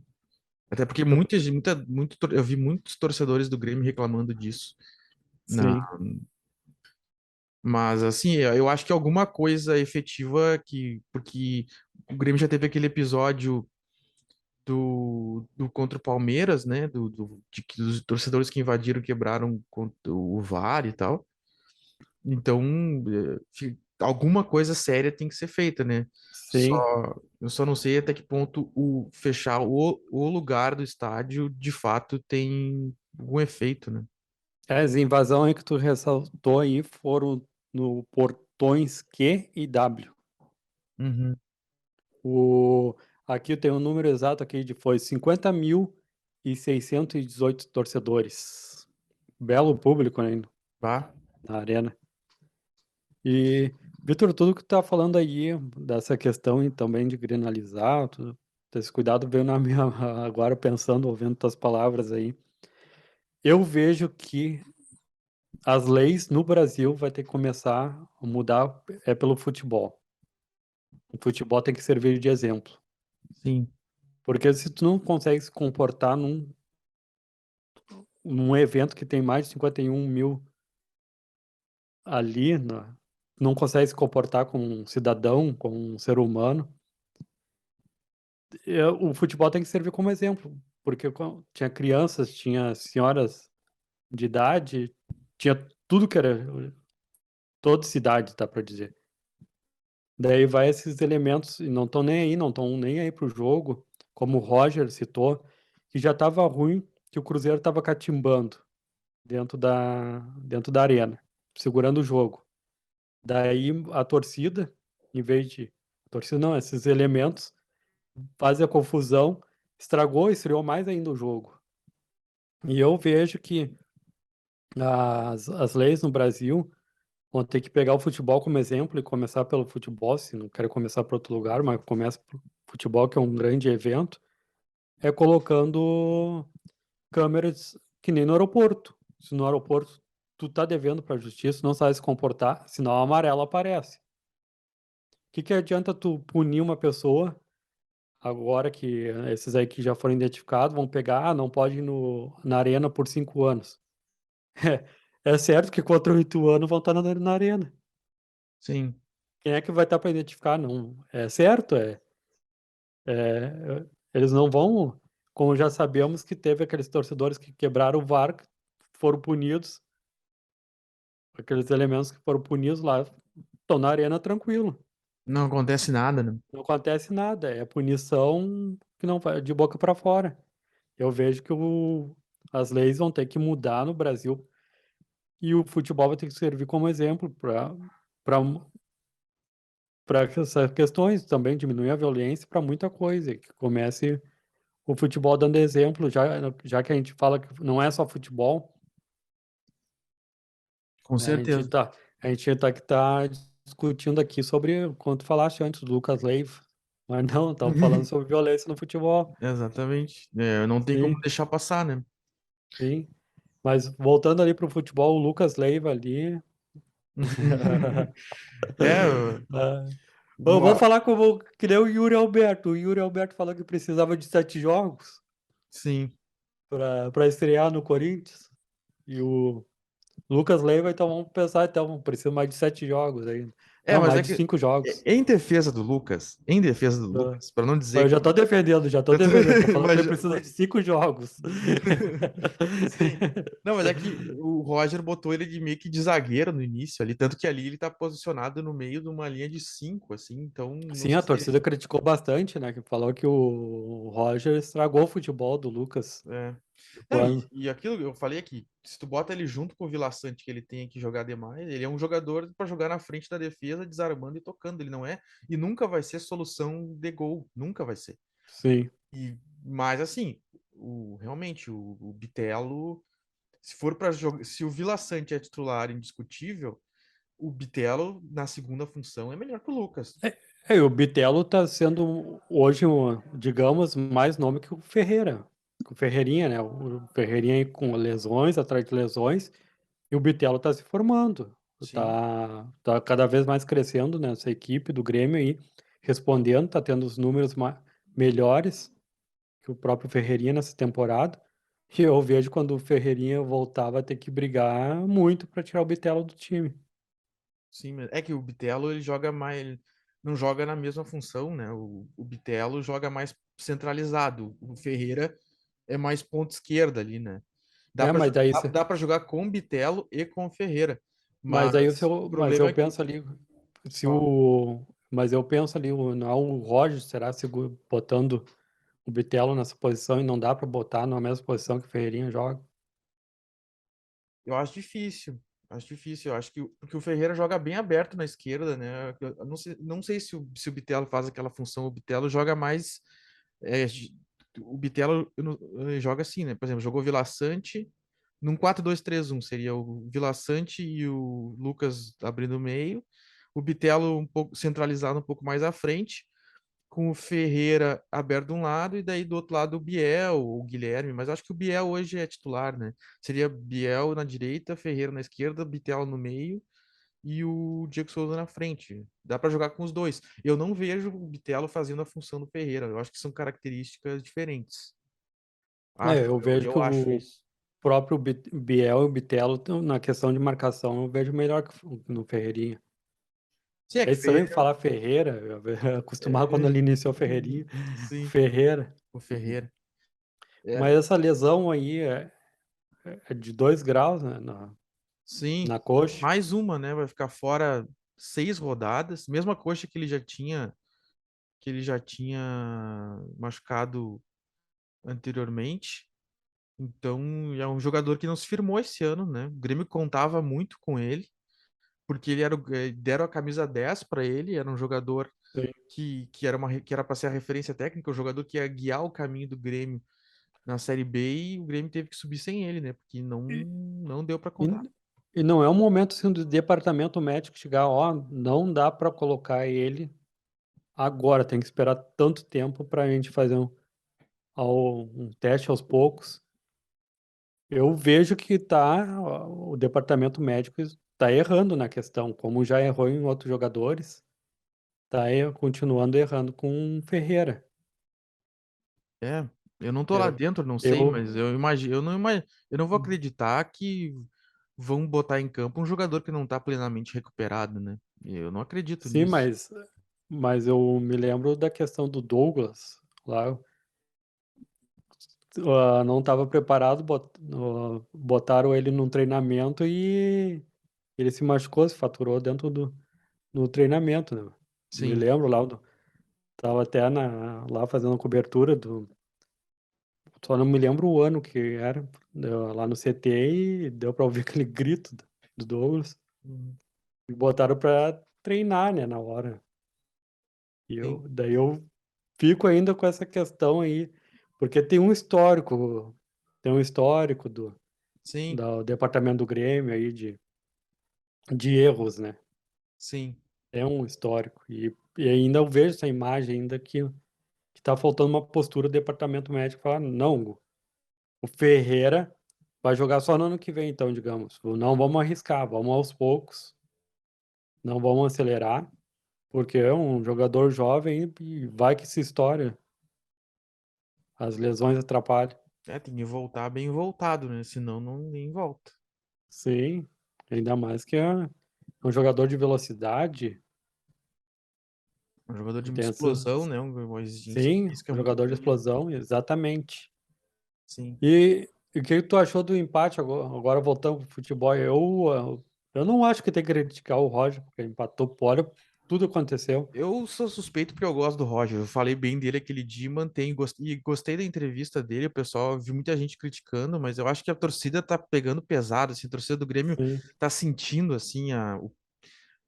até porque eu vi muitos torcedores do Grêmio reclamando disso. Na, sim, mas assim, eu acho que alguma coisa efetiva porque o Grêmio já teve aquele episódio do contra o Palmeiras, né? Dos torcedores que invadiram, quebraram o VAR e tal. Então, alguma coisa séria tem que ser feita, né? Só, sim. eu só não sei até que ponto fechar o lugar do estádio de fato tem algum efeito, né? As invasões que tu ressaltou aí foram no portões Q e W. Uhum. O, aqui tem um número exato aqui foi 50.618 torcedores. Belo público, né, Tá? na arena. E, Vitor, tudo que tu tá falando aí, dessa questão e também de grenalizar, esse cuidado veio na minha, agora pensando, ouvindo tuas palavras aí. Eu vejo que as leis no Brasil vai ter que começar a mudar pelo futebol. O futebol tem que servir de exemplo. Sim. Porque se tu não consegue se comportar num evento que tem mais de 51 mil ali, não consegue se comportar como um cidadão, como um ser humano, o futebol tem que servir como exemplo. Porque tinha crianças, tinha senhoras de idade, tinha tudo que era, toda cidade, dá para dizer. Daí vai esses elementos e não estão nem aí, não estão nem aí pro jogo, como o Roger citou, que já estava ruim, que o Cruzeiro estava catimbando dentro da arena, segurando o jogo. Daí a torcida, em vez de. A torcida não, esses elementos fazem a confusão, estragou, esfriou mais ainda o jogo. E eu vejo que as leis no Brasil vão ter que pegar o futebol como exemplo e começar pelo futebol, se não quero começar para outro lugar, mas começa pelo futebol, que é um grande evento, é colocando câmeras que nem no aeroporto. Se no aeroporto tu tá devendo para a justiça, não sabe se comportar, sinal amarelo aparece. O que que adianta tu punir uma pessoa agora que esses aí que já foram identificados vão pegar, não pode ir na arena por 5 anos. É certo que contra 8 anos vão estar na arena. Sim. Quem é que vai estar para identificar? Não, é certo, eles não vão, como já sabemos que teve aqueles torcedores que quebraram o VAR, que foram punidos, aqueles elementos que foram punidos lá, estão na arena tranquilo. Não acontece nada, né? Não acontece nada, é punição que não vai de boca para fora. Eu vejo que as leis vão ter que mudar no Brasil e o futebol vai ter que servir como exemplo para essas questões também, diminuir a violência para muita coisa, que comece o futebol dando exemplo, já que a gente fala que não é só futebol, Com né, certeza. a gente tá que tá discutindo aqui sobre, quanto tu falaste antes, do Lucas Leiva, mas não, estamos falando sobre violência no futebol. Exatamente. Não tem como Sim, deixar passar, né? sim. Mas voltando ali para o futebol, o Lucas Leiva ali. É, Ah, vamos uma- falar como que nem o Yuri Alberto. O Yuri Alberto falou que precisava de 7 jogos sim. para estrear no Corinthians. E o Lucas Leiva, então vamos pensar, então, precisa mais de 7 jogos aí. Não, Mas mais é de que 5 jogos. em defesa do Ah, Lucas, para não mas dizer eu já que tô defendendo, já tô eu tô- defendendo. Tô falando que mas, ele precisa de 5 jogos. sim. Não, mas é que o Roger botou ele de meio que de zagueiro no início ali, tanto que ali ele tá posicionado no meio de uma linha de cinco, assim, então não Sim, sei a se torcida criticou bastante, né? Que falou que o Roger estragou o futebol do Lucas. é. Não, Quando... e aquilo que eu falei aqui, se tu bota ele junto com o Vila Sante, que ele tem que jogar demais, ele é um jogador para jogar na frente da defesa, desarmando e tocando, ele não é, e nunca vai ser solução de gol, nunca vai ser. Sim, Mas assim, realmente o Bitelo, se for para jogar, se o Vila Sante é titular indiscutível, o Bitelo na segunda função é melhor que o Lucas. E o Bitelo tá sendo hoje, digamos, mais nome que o Ferreira. O Ferreirinha, né? O Ferreirinha aí com lesões, atrás de lesões, e o Bitelo tá se formando. Sim, Tá cada vez mais crescendo nessa equipe do Grêmio aí, respondendo, tá tendo os números melhores que o próprio Ferreirinha nessa temporada. E eu vejo quando o Ferreirinha voltar, vai ter que brigar muito para tirar o Bitelo do time. sim, é que o Bitelo ele joga mais, ele não joga na mesma função, né? O Bitelo joga mais centralizado. O Ferreira é mais ponta esquerda ali, né? É, mas daí, Dá para jogar com o Bitelo e com o Ferreira, se mas o mas problema eu é que penso ali, se fala. mas eu penso ali, não é o Roger, será botando o Bitelo nessa posição e não dá para botar na mesma posição que o Ferreirinha joga? Eu acho difícil. Acho difícil. Eu acho que porque o Ferreira joga bem aberto na esquerda, né? Eu não sei se o Bitelo faz aquela função. O Bitelo joga mais. O Bitelo joga assim, né? Por exemplo, jogou Vila Sante num 4-2-3-1. Seria o Vila Sante e o Lucas abrindo o meio. O Bitelo um pouco centralizado um pouco mais à frente com o Ferreira aberto de um lado e daí do outro lado o Biel, o Guilherme, mas acho que o Biel hoje é titular, né? Seria Biel na direita, Ferreira na esquerda, Bitelo no meio e o Diego Souza na frente. Dá para jogar com os dois. Eu não vejo o Bitelo fazendo a função do Ferreira. Eu acho que são características diferentes. Eu vejo que Eu acho o isso. próprio Biel e o Bitelo, na questão de marcação, eu vejo melhor que no Ferreirinha. Sim, é É que o estranho Ferreira. falar Ferreira, eu acostumado quando ele É, iniciou Ferreirinha, sim, Ferreira. o Ferreira. É, Mas essa lesão aí é de 2 graus, né, sim. na coxa. Mais uma, né? Vai ficar fora 6 rodadas. Mesma coxa que ele já tinha machucado anteriormente. Então, é um jogador que não se firmou esse ano, né? O Grêmio contava muito com ele, porque ele era deram a camisa 10 para ele, era um jogador Sim. que era para ser a referência técnica, o jogador que ia guiar o caminho do Grêmio na Série B e o Grêmio teve que subir sem ele, né? Porque E, não deu para e, contar. e não é um momento assim do departamento médico chegar, ó, não dá para colocar ele agora, tem que esperar tanto tempo para a gente fazer um teste aos poucos. Eu vejo que o departamento médico está errando na questão, como já errou em outros jogadores, está continuando errando com o Ferreira. É, eu não tô lá Eu, dentro, não sei, eu, mas eu não vou acreditar que vão botar em campo um jogador que não tá plenamente recuperado, né? Eu não acredito sim, nisso. mas eu me lembro da questão do Douglas lá, não estava preparado, botaram ele num treinamento e ele se machucou, se faturou dentro do treinamento, né? Me Sim. lembro lá, tava até lá fazendo a cobertura só não me lembro o ano que era, lá no CT e deu pra ouvir aquele grito do Douglas Uhum. e botaram pra treinar, né, na hora. Sim. Daí eu fico ainda com essa questão aí, porque tem um histórico Sim. do departamento do Grêmio aí de erros, né? Sim. É um histórico. E ainda eu vejo essa imagem ainda que tá faltando uma postura do departamento médico falar, não, o Ferreira vai jogar só no ano que vem, então, digamos. Não vamos arriscar, vamos aos poucos, não vamos acelerar, porque é um jogador jovem e vai que se estoura. As lesões atrapalham. É, tem que voltar bem voltado, né? Senão não nem volta. Sim, ainda mais que é um jogador de velocidade, Um jogador de que muita tem essa. explosão, né? Uma exigência Sim, física um muito jogador de grande. explosão, exatamente. Sim. E o que tu achou do empate agora voltando pro futebol? Eu não acho que tem que criticar o Roger, porque empatou, olha, tudo aconteceu. Eu sou suspeito porque eu gosto do Roger. Eu falei bem dele aquele dia, e mantenho. E gostei da entrevista dele. O pessoal viu muita gente criticando, mas eu acho que a torcida tá pegando pesado, assim, a torcida do Grêmio Sim, tá sentindo, assim,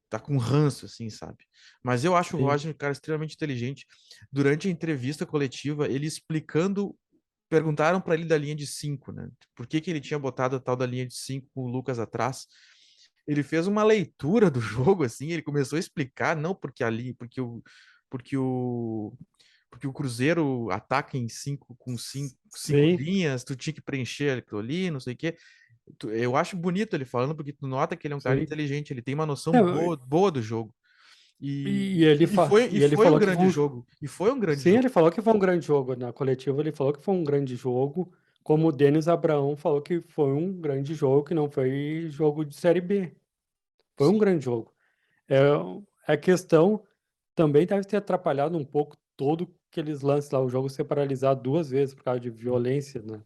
tá com ranço, assim, sabe? Mas eu acho o sim. Roger um cara extremamente inteligente. Durante a entrevista coletiva, ele explicando perguntaram para ele da linha de 5, né? Por que que ele tinha botado a tal da linha de 5 com o Lucas atrás? Ele fez uma leitura do jogo, assim, ele começou a explicar, não porque ali, porque o, porque o Cruzeiro ataca em cinco, com cinco Sim, linhas, tu tinha que preencher aquilo ali, não sei o quê. Eu acho bonito ele falando, porque tu nota que ele é um cara sim. inteligente, ele tem uma noção É, boa do jogo. e ele, E e ele foi um falou que grande foi um, jogo. E foi um grande sim, jogo. ele falou que foi um grande jogo na coletiva, ele falou que foi um grande jogo, como o Denis Abraão falou que foi um grande jogo, que não foi jogo de Série B. Foi um Sim. grande jogo. É, a questão também deve ter atrapalhado um pouco todo aqueles lances lá, o jogo ser paralisado 2 vezes por causa de violência, né?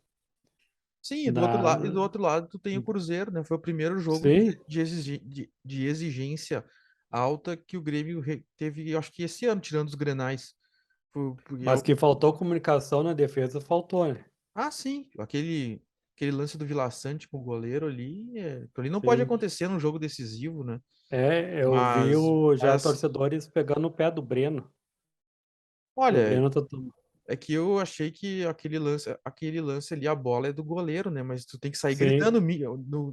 Sim, e Na... do outro lado tu tem o Cruzeiro, né? Foi o primeiro jogo Sim, de exigência alta que o Grêmio teve, eu acho que esse ano, tirando os Grenais. Porque mas que faltou comunicação na defesa, faltou, né? sim, aquele lance do Vila Sante com o goleiro ali, aquilo ali não pode Sim. acontecer num jogo decisivo, né? É, eu vi Mas, já mas torcedores pegando no pé do Breno. Que o olha, Breno tá. é que eu achei que aquele lance ali, a bola é do goleiro, né? Mas tu tem que sair Sim, gritando,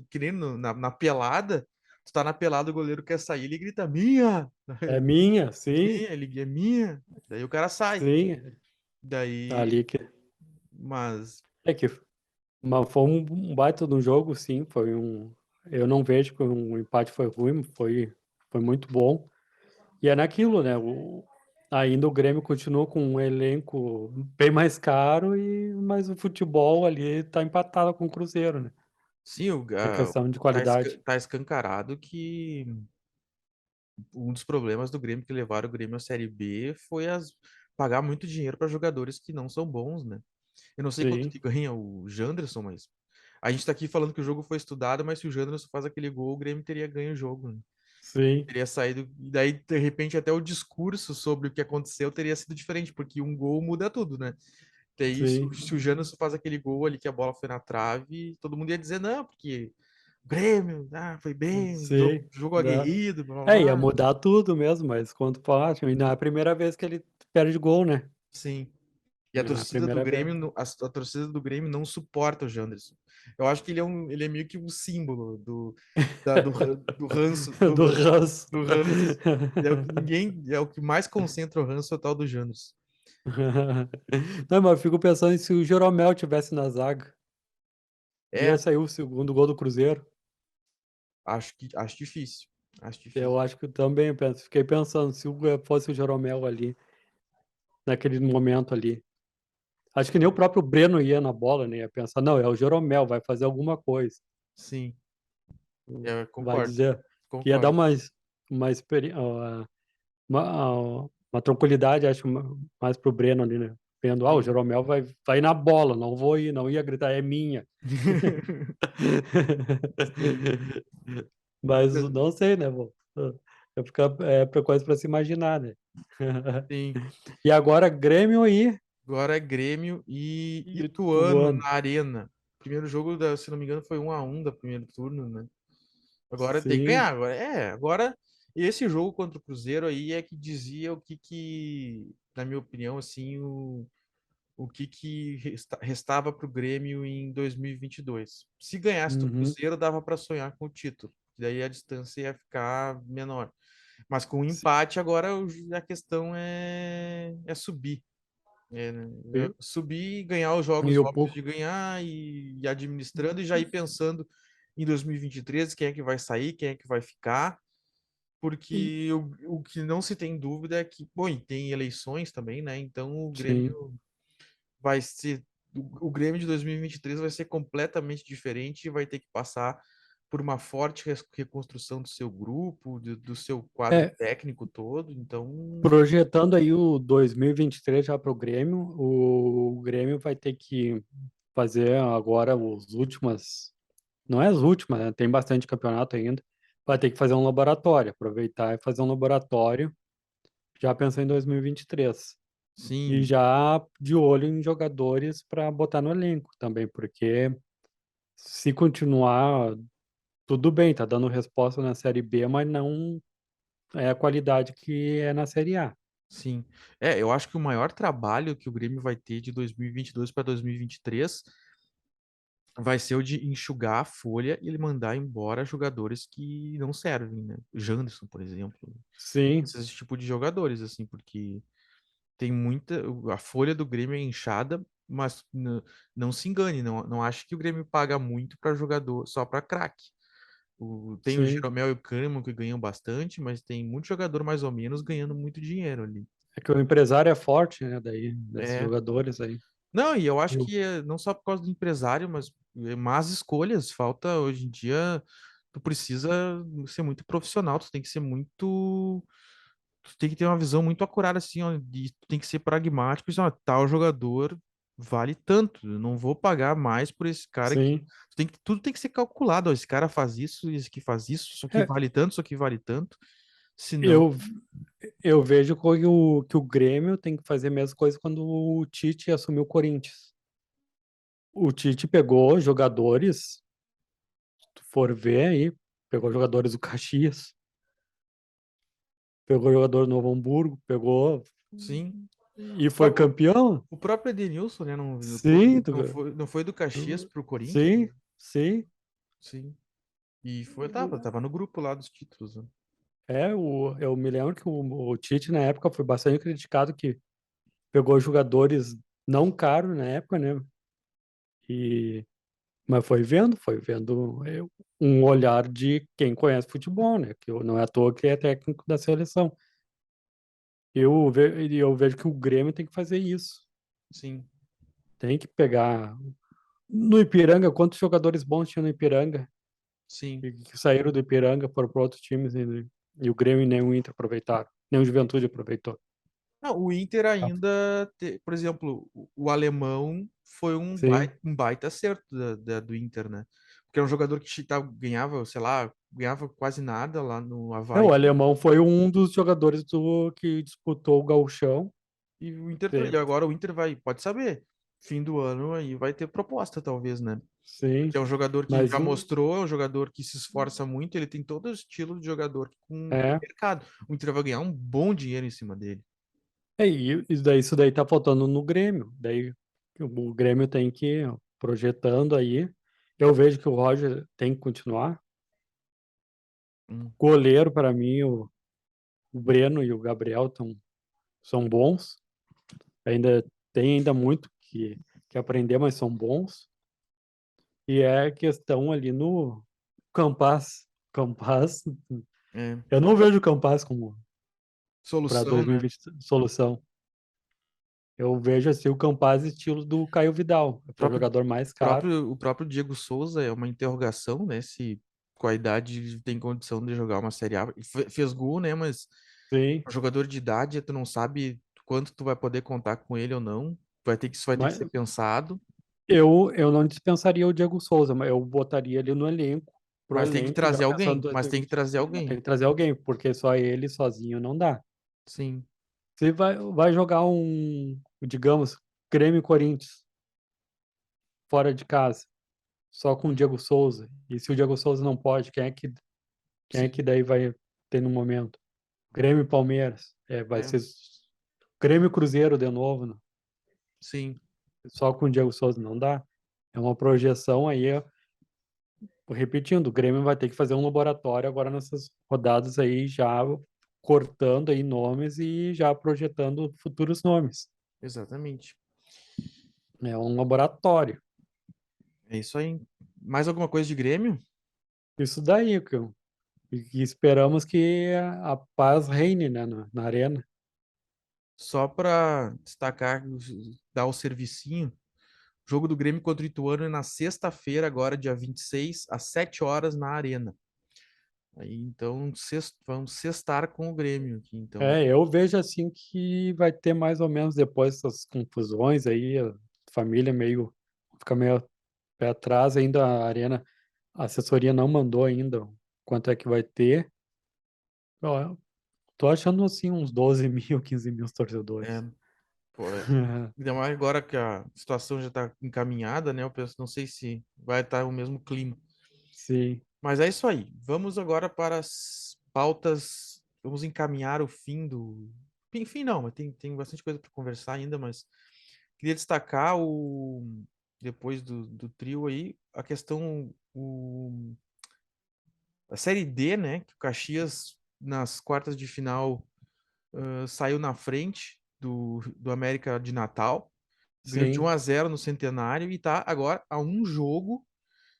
que nem na pelada, tu tá na pelada, o goleiro quer sair, ele grita, minha! é minha, Sim, sim, ele é minha. Daí o cara sai. sim. Daí, Ali que. mas, É que mas foi um baita de um jogo, sim. Foi um. Eu não vejo que um empate foi ruim, foi muito bom. E é naquilo, né? Ainda o Grêmio continua com um elenco bem mais caro, mas o futebol ali tá empatado com o Cruzeiro, né? sim, A questão de qualidade. tá escancarado que um dos problemas do Grêmio que levaram o Grêmio à Série B foi pagar muito dinheiro para jogadores que não são bons, né? Eu não sei quanto Sim, que ganha o Janderson, mas a gente tá aqui falando que o jogo foi estudado, mas se o Janderson faz aquele gol, o Grêmio teria ganho o jogo, né? sim, Teria saído, e daí, de repente, até o discurso sobre o que aconteceu teria sido diferente, porque um gol muda tudo, né? Daí, sim, se o Janderson faz aquele gol ali que a bola foi na trave, todo mundo ia dizer, não, porque o Grêmio, foi bem, sim. jogo Né? aguerrido, blá blá É, ia blá. mudar tudo mesmo, mas quanto pode, e não é a primeira vez que ele perde gol, né? Sim. E a Não é a torcida do primeira vez. Grêmio, a torcida do Grêmio não suporta o Janderson. Eu acho que ele é meio que um símbolo do ranço, Do ranço. do ranço. É o que é o que mais concentra o ranço é o tal do Janderson. Não, mas eu fico pensando se o Jeromel tivesse na zaga, ia É, sair o segundo gol do Cruzeiro. acho difícil. Acho Eu difícil. acho que também, fiquei pensando, se fosse o Jeromel ali, naquele momento ali. Acho que nem o próprio Breno ia na bola, né? Ia pensar, não, é o Jeromel, vai fazer alguma coisa. Sim, Vai concordo, dizer que ia dar concordo. uma tranquilidade, acho, mais pro Breno ali, né? Vendo, o Sim. Jeromel vai na bola, não vou ir, não ia gritar, é minha. Sim, Mas não sei, né, vô? Eu fico, pra coisa para se imaginar, né? sim. E agora Grêmio aí Agora é Grêmio e e Ituano Ituano. na Arena. Primeiro jogo, se não me engano, foi 1-1 da primeiro turno, né? Agora tem que ganhar. Sim. Agora esse jogo contra o Cruzeiro aí é que dizia na minha opinião, assim, o que restava para o Grêmio em 2022. Se ganhasse do Uhum. Cruzeiro, dava para sonhar com o título. Daí a distância ia ficar menor. Mas com o Sim. empate, agora a questão é subir. E, Subir, ganhar os e jogos o óbvios pouco. de ganhar e administrando e já ir pensando em 2023 quem é que vai sair, quem é que vai ficar, E, porque o que não se tem dúvida é que, bom, e tem eleições também, né? Então o sim. Grêmio vai ser o Grêmio de 2023 vai ser completamente diferente e vai ter que passar por uma forte reconstrução do seu grupo, do seu quadro É, técnico todo. Então, projetando aí o 2023 já para o Grêmio, o Grêmio vai ter que fazer agora os últimas. Não é as últimas, né? Tem bastante campeonato ainda. Vai ter que fazer um laboratório, aproveitar e fazer um laboratório, já pensando em 2023. E sim, já de olho em jogadores para botar no elenco também, porque se continuar, tudo bem, tá dando resposta na Série B, mas não é a qualidade que é na Série A. sim. É, eu acho que o maior trabalho que o Grêmio vai ter de 2022 para 2023 vai ser o de enxugar a folha e ele mandar embora jogadores que não servem, né? O Janderson, por exemplo. Sim, Esse tipo de jogadores, assim, porque tem muita. A folha do Grêmio é inchada, mas não se engane, não acho que o Grêmio paga muito para jogador, só para craque. Tem o sim. Jeromel e o Kahneman que ganham bastante, mas tem muito jogador mais ou menos ganhando muito dinheiro ali. É que o empresário é forte, né? Daí, desses É. jogadores aí. Não, e eu acho Eu, que não só por causa do empresário, mas más escolhas. Falta hoje em dia, tu precisa ser muito profissional, tu tem que ser muito. Tu tem que ter uma visão muito acurada, assim, ó, e tu tem que ser pragmático, assim, ó, tal jogador vale tanto, eu não vou pagar mais por esse cara que. sim. Tudo tem que ser calculado, ó, esse cara faz isso, esse aqui faz isso aqui É, vale tanto, isso aqui vale tanto. Senão, eu, eu vejo que o Grêmio tem que fazer a mesma coisa quando o Tite assumiu o Corinthians. O Tite pegou jogadores, se tu for ver aí, pegou jogadores do Caxias, pegou jogador do Novo Hamburgo, pegou sim. e foi campeão. O próprio Edenilson, né, Sim, não foi do Caxias pro Corinthians, sim, né? sim. Sim. E tava no grupo lá dos títulos, né? Eu me lembro que o Tite, na época, foi bastante criticado que pegou jogadores não caros na época, né? E, mas um olhar de quem conhece futebol, né? Que não é à toa que é técnico da seleção. Eu vejo que o Grêmio tem que fazer isso. Sim, Tem que pegar. No Ipiranga, quantos jogadores bons tinha no Ipiranga? sim. Que saíram do Ipiranga, foram para outros times e o Grêmio e nem o Inter aproveitaram. Nem o Juventude aproveitou. Não, o Inter Tá? ainda, por exemplo, o alemão foi Sim. um baita acerto do Inter, né? Porque é um jogador que ganhava, sei lá, ganhava quase nada lá no O Avaí. alemão foi um dos jogadores que disputou o Gauchão. E o Inter, É, e agora o Inter vai, pode saber, fim do ano aí vai ter proposta, talvez, né? sim, Porque é um jogador que mas já mostrou, é um jogador que se esforça muito, ele tem todo o estilo de jogador com é, mercado. O Inter vai ganhar um bom dinheiro em cima dele. isso daí tá faltando no Grêmio. Daí o Grêmio tem que ir projetando aí. Eu vejo que o Roger tem que continuar. Hum, Goleiro, para mim, o Breno e o Gabriel são bons. Tem ainda muito que aprender, mas são bons. E é questão ali no Campas. Campas, é, eu não vejo o Campas como para solução, né? 2020 solução. Eu vejo assim o Campaz estilo do Caio Vidal, O que é o próprio, jogador mais caro. o próprio Diego Souza é uma interrogação, né? Se com a idade ele tem condição de jogar uma Série A. Fez gol, né? Mas Sim, um jogador de idade, tu não sabe quanto tu vai poder contar com ele ou não. Isso vai ter que mas ser pensado. eu não dispensaria o Diego Souza, mas eu botaria ele no elenco, pro Mas tem que elenco já trazer pensando alguém. em Mas tem que 2020. trazer Tem alguém. que trazer alguém, porque só ele sozinho não dá. Sim, Se vai jogar digamos, Grêmio e Corinthians fora de casa, só com o Diego Souza, e se o Diego Souza não pode, quem é que sim, daí vai ter no momento? Grêmio e Palmeiras, vai é, ser Grêmio e Cruzeiro de novo, né? sim, Só com o Diego Souza não dá. É uma projeção aí, repetindo, o Grêmio vai ter que fazer um laboratório agora nessas rodadas aí, já cortando aí nomes e já projetando futuros nomes. exatamente. É um laboratório. É isso aí. Mais alguma coisa de Grêmio? Isso daí, e esperamos que a paz reine, né, na arena. Só para destacar, dar o servicinho. O jogo do Grêmio contra o Ituano é na sexta-feira, agora, dia 26 às 7 horas, na Arena. Aí, então, vamos sextar com o Grêmio aqui, então. Eu vejo assim que vai ter mais ou menos depois dessas confusões aí, a família fica meio pé atrás ainda, a arena, a assessoria não mandou ainda quanto é que vai ter. Ó, tô achando assim uns 12 mil, 15 mil É, torcedores. pô, ainda mais agora que a situação já está encaminhada, né? Eu penso, não sei se vai estar o mesmo clima. Sim, Mas é isso aí. Vamos agora para as pautas. Vamos encaminhar o fim Enfim, não, mas tem bastante coisa para conversar ainda, mas queria destacar depois do trio aí, a questão, a Série D, né? Que o Caxias, nas quartas de final, saiu na frente do América de Natal, ganhou de 1 Sim, a 0 no Centenário e tá agora a um jogo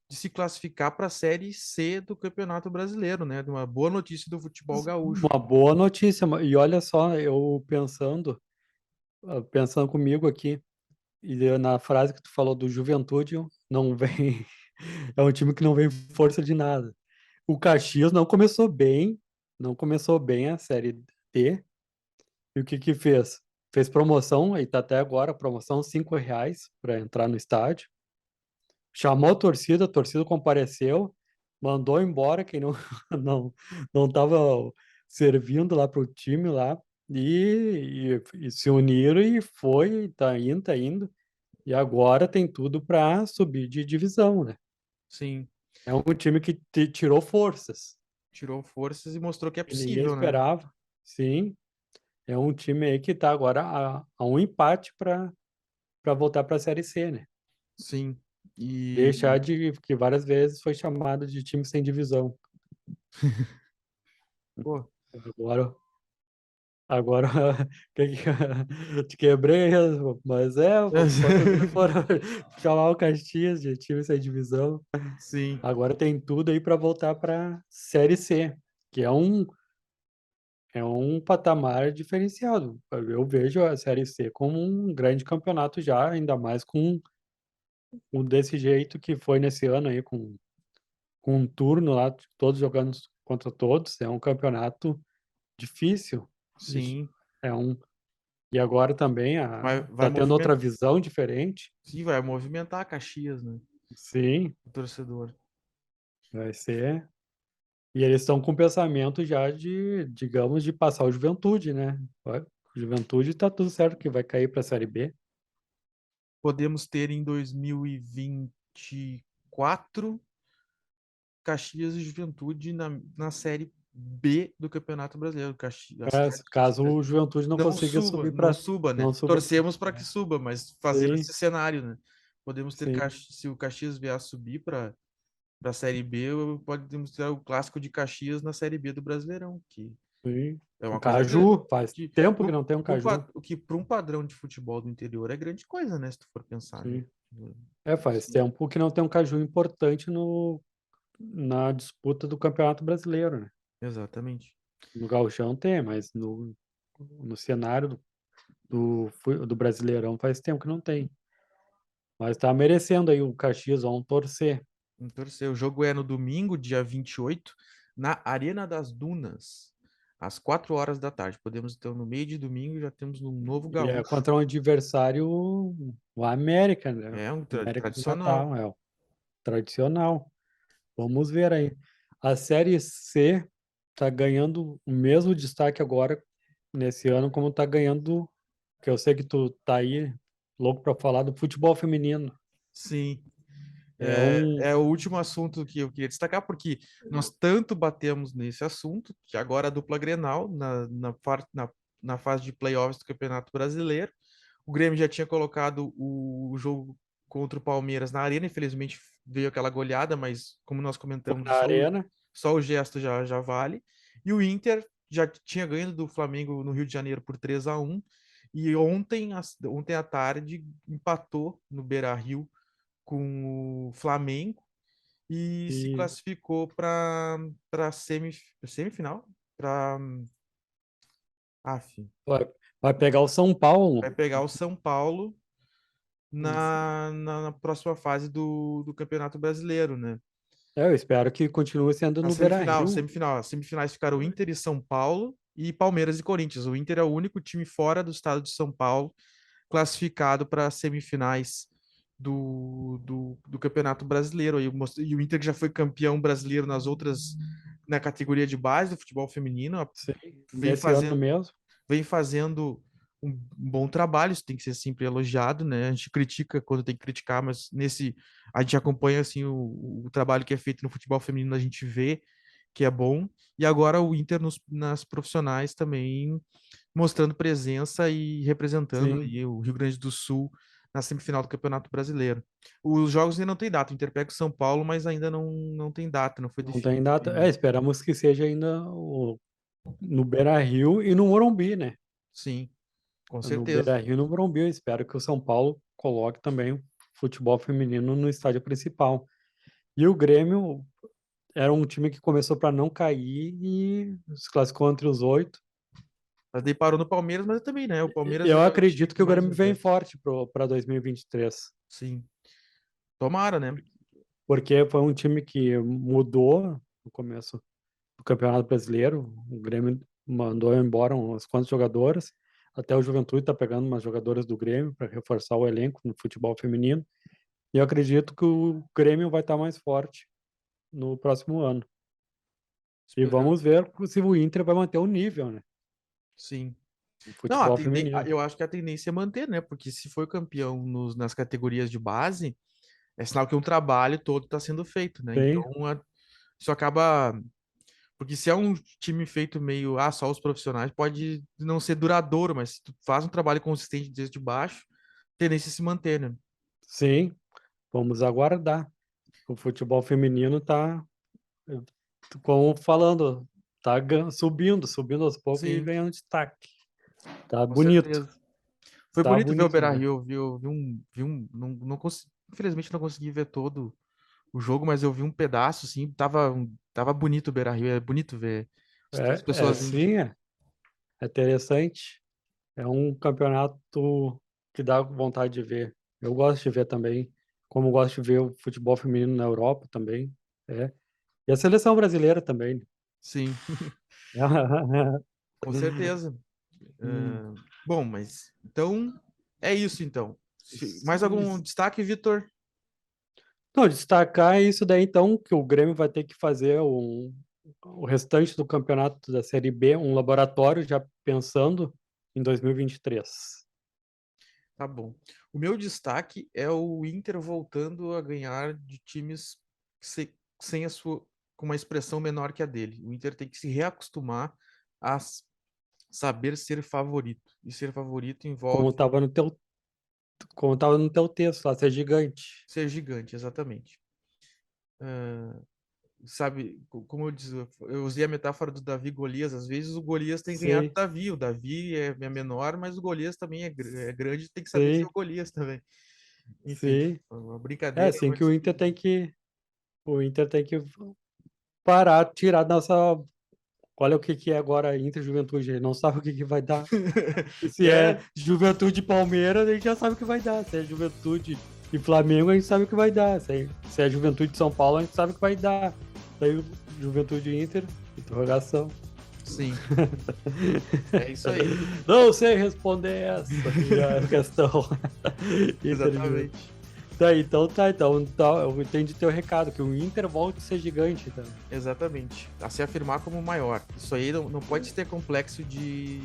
de se classificar para a Série C do Campeonato Brasileiro, né? De uma boa notícia do futebol gaúcho. uma boa notícia. E olha só, eu pensando comigo aqui, e na frase que tu falou do Juventude, não vem, é um time que não vem força de nada. O Caxias não começou bem a Série D, e o que que fez? Fez promoção, e tá até agora, promoção R$ 5 para entrar no estádio. Chamou a torcida compareceu, mandou embora quem não não não estava servindo lá para o time lá, e se uniram e foi, tá indo, e agora tem tudo para subir de divisão, né. Sim, É um time que tirou forças, tirou forças e mostrou que é que ninguém possível, né? esperava. Sim, é um time aí que tá agora a um empate para voltar para a Série C, né. Sim. E, Deixar de que várias vezes foi chamado de time sem divisão. pô, Agora Agora, te quebrei, mas quantas vezes foram chamar o Caxias de time sem divisão. sim, Agora tem tudo aí para voltar para Série C, que é um patamar diferenciado. Eu vejo a Série C como um grande campeonato já, ainda mais com desse jeito que foi nesse ano aí, com um turno lá, todos jogando contra todos. É um campeonato difícil. sim. É um E agora também Vai tá tendo outra movimentar, visão diferente. sim, vai movimentar Caxias, né? Sim, O torcedor. vai ser. E eles estão com o pensamento já de, digamos, de passar o Juventude, né? Juventude tá tudo certo que vai cair para a Série B. Podemos ter em 2024 Caxias e Juventude na Série B do Campeonato Brasileiro. Caso o Juventude não Não consiga suba, subir não para suba, né? não suba. Torcemos para que suba, mas fazendo Sim, esse cenário, né? Podemos ter, sim, Se o Caxias vier a subir para a Série B, podemos ter o clássico de Caxias na Série B do Brasileirão, que sim. é Um uma coisa grande. Caju, faz Que, tempo que não tem um Caju. o que para um padrão de futebol do interior é grande coisa, né? Se tu for pensar, né? Sim. Faz tempo que não tem um Caju importante na disputa do Campeonato Brasileiro, né? Exatamente. No Gauchão tem, mas no cenário do Brasileirão faz tempo que não tem. Mas tá merecendo aí o Caxias, vamos torcer. Vamos torcer. O jogo é no domingo, dia 28 na Arena das Dunas, às 4 horas da tarde. Podemos, então, no meio de domingo, já temos um novo E é gaúcho. contra um adversário, o América, né? É um América de tradicional. Natal, é o tradicional. Vamos ver aí. A Série C tá ganhando o mesmo destaque agora, nesse ano, como tá ganhando, que eu sei que tu tá aí louco para falar do futebol feminino. Sim. É um, É o último assunto que eu queria destacar, porque nós tanto batemos nesse assunto, que agora a dupla Grenal, na fase de playoffs do Campeonato Brasileiro, o Grêmio já tinha colocado o jogo contra o Palmeiras na arena, infelizmente veio aquela goleada, mas como nós foi comentamos, na arena só o gesto já vale. E o Inter já tinha ganho do Flamengo no Rio de Janeiro por 3-1, e ontem à tarde empatou no Beira-Rio com o Flamengo e se e classificou para semifinal, para vai, vai pegar o São Paulo. vai pegar o São Paulo na próxima fase do Campeonato Brasileiro, né? Eu espero que continue sendo A no semifinal, Beira-Rio. semifinal, as semifinais ficaram Inter e São Paulo e Palmeiras e Corinthians. O Inter é o único time fora do estado de São Paulo classificado para as semifinais do Campeonato Brasileiro. E o Inter que já foi campeão brasileiro nas outras, na categoria de base do futebol feminino, Sim, vem nesse ano fazendo, mesmo. vem fazendo um bom trabalho, isso tem que ser sempre elogiado, né? A gente critica quando tem que criticar, mas nesse a gente acompanha assim o trabalho que é feito no futebol feminino, a gente vê que é bom. E agora o Inter nas profissionais também mostrando presença e representando sim, aí o Rio Grande do Sul na semifinal do Campeonato Brasileiro. Os jogos ainda não tem data, o Inter pega o São Paulo, mas ainda não tem data, não foi não tem definido data. ainda. Esperamos que seja ainda no Beira-Rio e no Morumbi, né? Sim, com No certeza. Beira-Rio e no Morumbi. Eu espero que o São Paulo coloque também o futebol feminino no estádio principal. E o Grêmio era um time que começou para não cair e se classificou entre os 8. Mas daí parou no Palmeiras, mas também, né? O Palmeiras Eu é o time acredito que que o mais Grêmio vem investe. forte para 2023, Sim, tomara, né? porque foi um time que mudou no começo do Campeonato Brasileiro. O Grêmio mandou embora umas quantas jogadoras, até o Juventude está pegando umas jogadoras do Grêmio para reforçar o elenco no futebol feminino. E eu acredito que o Grêmio vai estar mais forte no próximo ano. E Esperamos. vamos ver se o Inter vai manter o nível, né? Sim. O Não, futebol feminino. eu acho que a tendência é manter, né? Porque se for campeão nas categorias de base, é sinal que um trabalho todo está sendo feito, né? Sim, Então, isso acaba. Porque se é um time feito meio, só os profissionais, pode não ser duradouro, mas se tu faz um trabalho consistente desde baixo, tendência é se manter, né? sim, vamos aguardar. O futebol feminino está, como falando, tá subindo aos poucos e Sim, ganhando destaque. Tá com bonito, certeza. Foi tá bonito ver o bonito de ver. Beira-Rio, não consegui, infelizmente não consegui ver todo o jogo, mas eu vi um pedaço, assim, tava bonito o Beira-Rio, é bonito ver as É pessoas indo. sim, é interessante. É um campeonato que dá vontade de ver. Eu gosto de ver também, como gosto de ver o futebol feminino na Europa também. É. E a seleção brasileira também. Sim, com certeza. Hum. Bom, mas então é isso então. Mais algum destaque, Vitor? Não, destacar isso daí então, que o Grêmio vai ter que fazer o restante do campeonato da Série B, um laboratório já pensando em 2023. Tá bom. O meu destaque é o Inter voltando a ganhar de times sem a sua, com uma expressão menor que a dele. O Inter tem que se reacostumar a saber ser favorito. E ser favorito Como envolve estava no teu, como tava no teu texto lá, ser gigante. ser gigante, exatamente. Ah, sabe, como eu disse, eu usei a metáfora do Davi e Golias. Às vezes o Golias tem que ganhar do Sim, Davi. O Davi é menor, mas o Golias também é grande, tem que saber ser sim, o Golias também. Enfim, sim. uma É brincadeira, assim uma que o Inter disciplina. tem que, o Inter tem que parar, tirar nossa. Olha o que que é agora Inter e Juventude, ele não sabe o que que vai dar. E se é É, Juventude e Palmeiras, a gente já sabe o que vai dar. Se é Juventude e Flamengo, a gente sabe o que vai dar. Se é Juventude e São Paulo, a gente sabe o que vai dar. Daí Juventude e Inter, interrogação. sim, é isso aí. Não sei responder essa minha questão. Inter e Juventude. Exatamente. Tá, então, eu entendi teu recado, que o Inter volte a ser gigante, tá? Exatamente. A se afirmar como maior. Isso aí não pode ter complexo de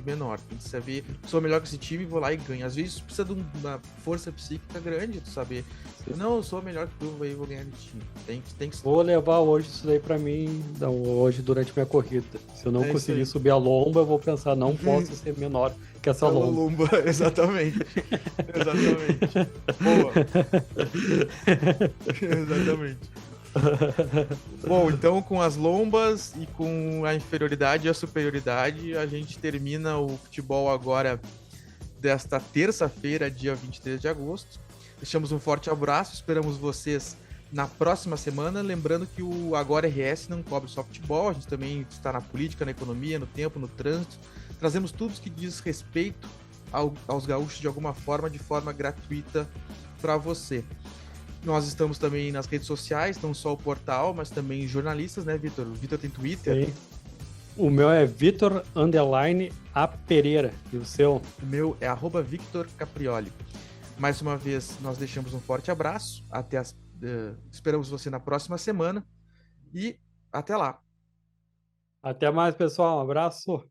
menor. Tem que saber, sou melhor que esse time, vou lá e ganho. Às vezes precisa de uma força psíquica grande, tu saber. Não, eu sou melhor que tu, aí vou ganhar de time. Tem que. Vou levar hoje isso daí pra mim, não, hoje durante minha corrida. Se eu não É isso conseguir aí. subir a lomba, eu vou pensar, não posso ser menor que essa Aquela lomba. lomba, exatamente. Exatamente. Boa, exatamente. Bom, então com as lombas e com a inferioridade e a superioridade, a gente termina o futebol agora desta terça-feira, dia 23 de agosto. Deixamos um forte abraço, esperamos vocês na próxima semana. Lembrando que o Agora RS não cobre só futebol, a gente também está na política, na economia, no tempo, no trânsito. Trazemos tudo que diz respeito aos gaúchos de alguma forma, de forma gratuita para você. Nós estamos também nas redes sociais, não só o portal, mas também jornalistas, né, Vitor? O Vitor tem Twitter. Sim. O meu é Vitor A Pereira. E o seu? O meu é @Victor Caprioli. Mais uma vez, nós deixamos um forte abraço. Esperamos você na próxima semana e até lá. Até mais, pessoal. Um abraço.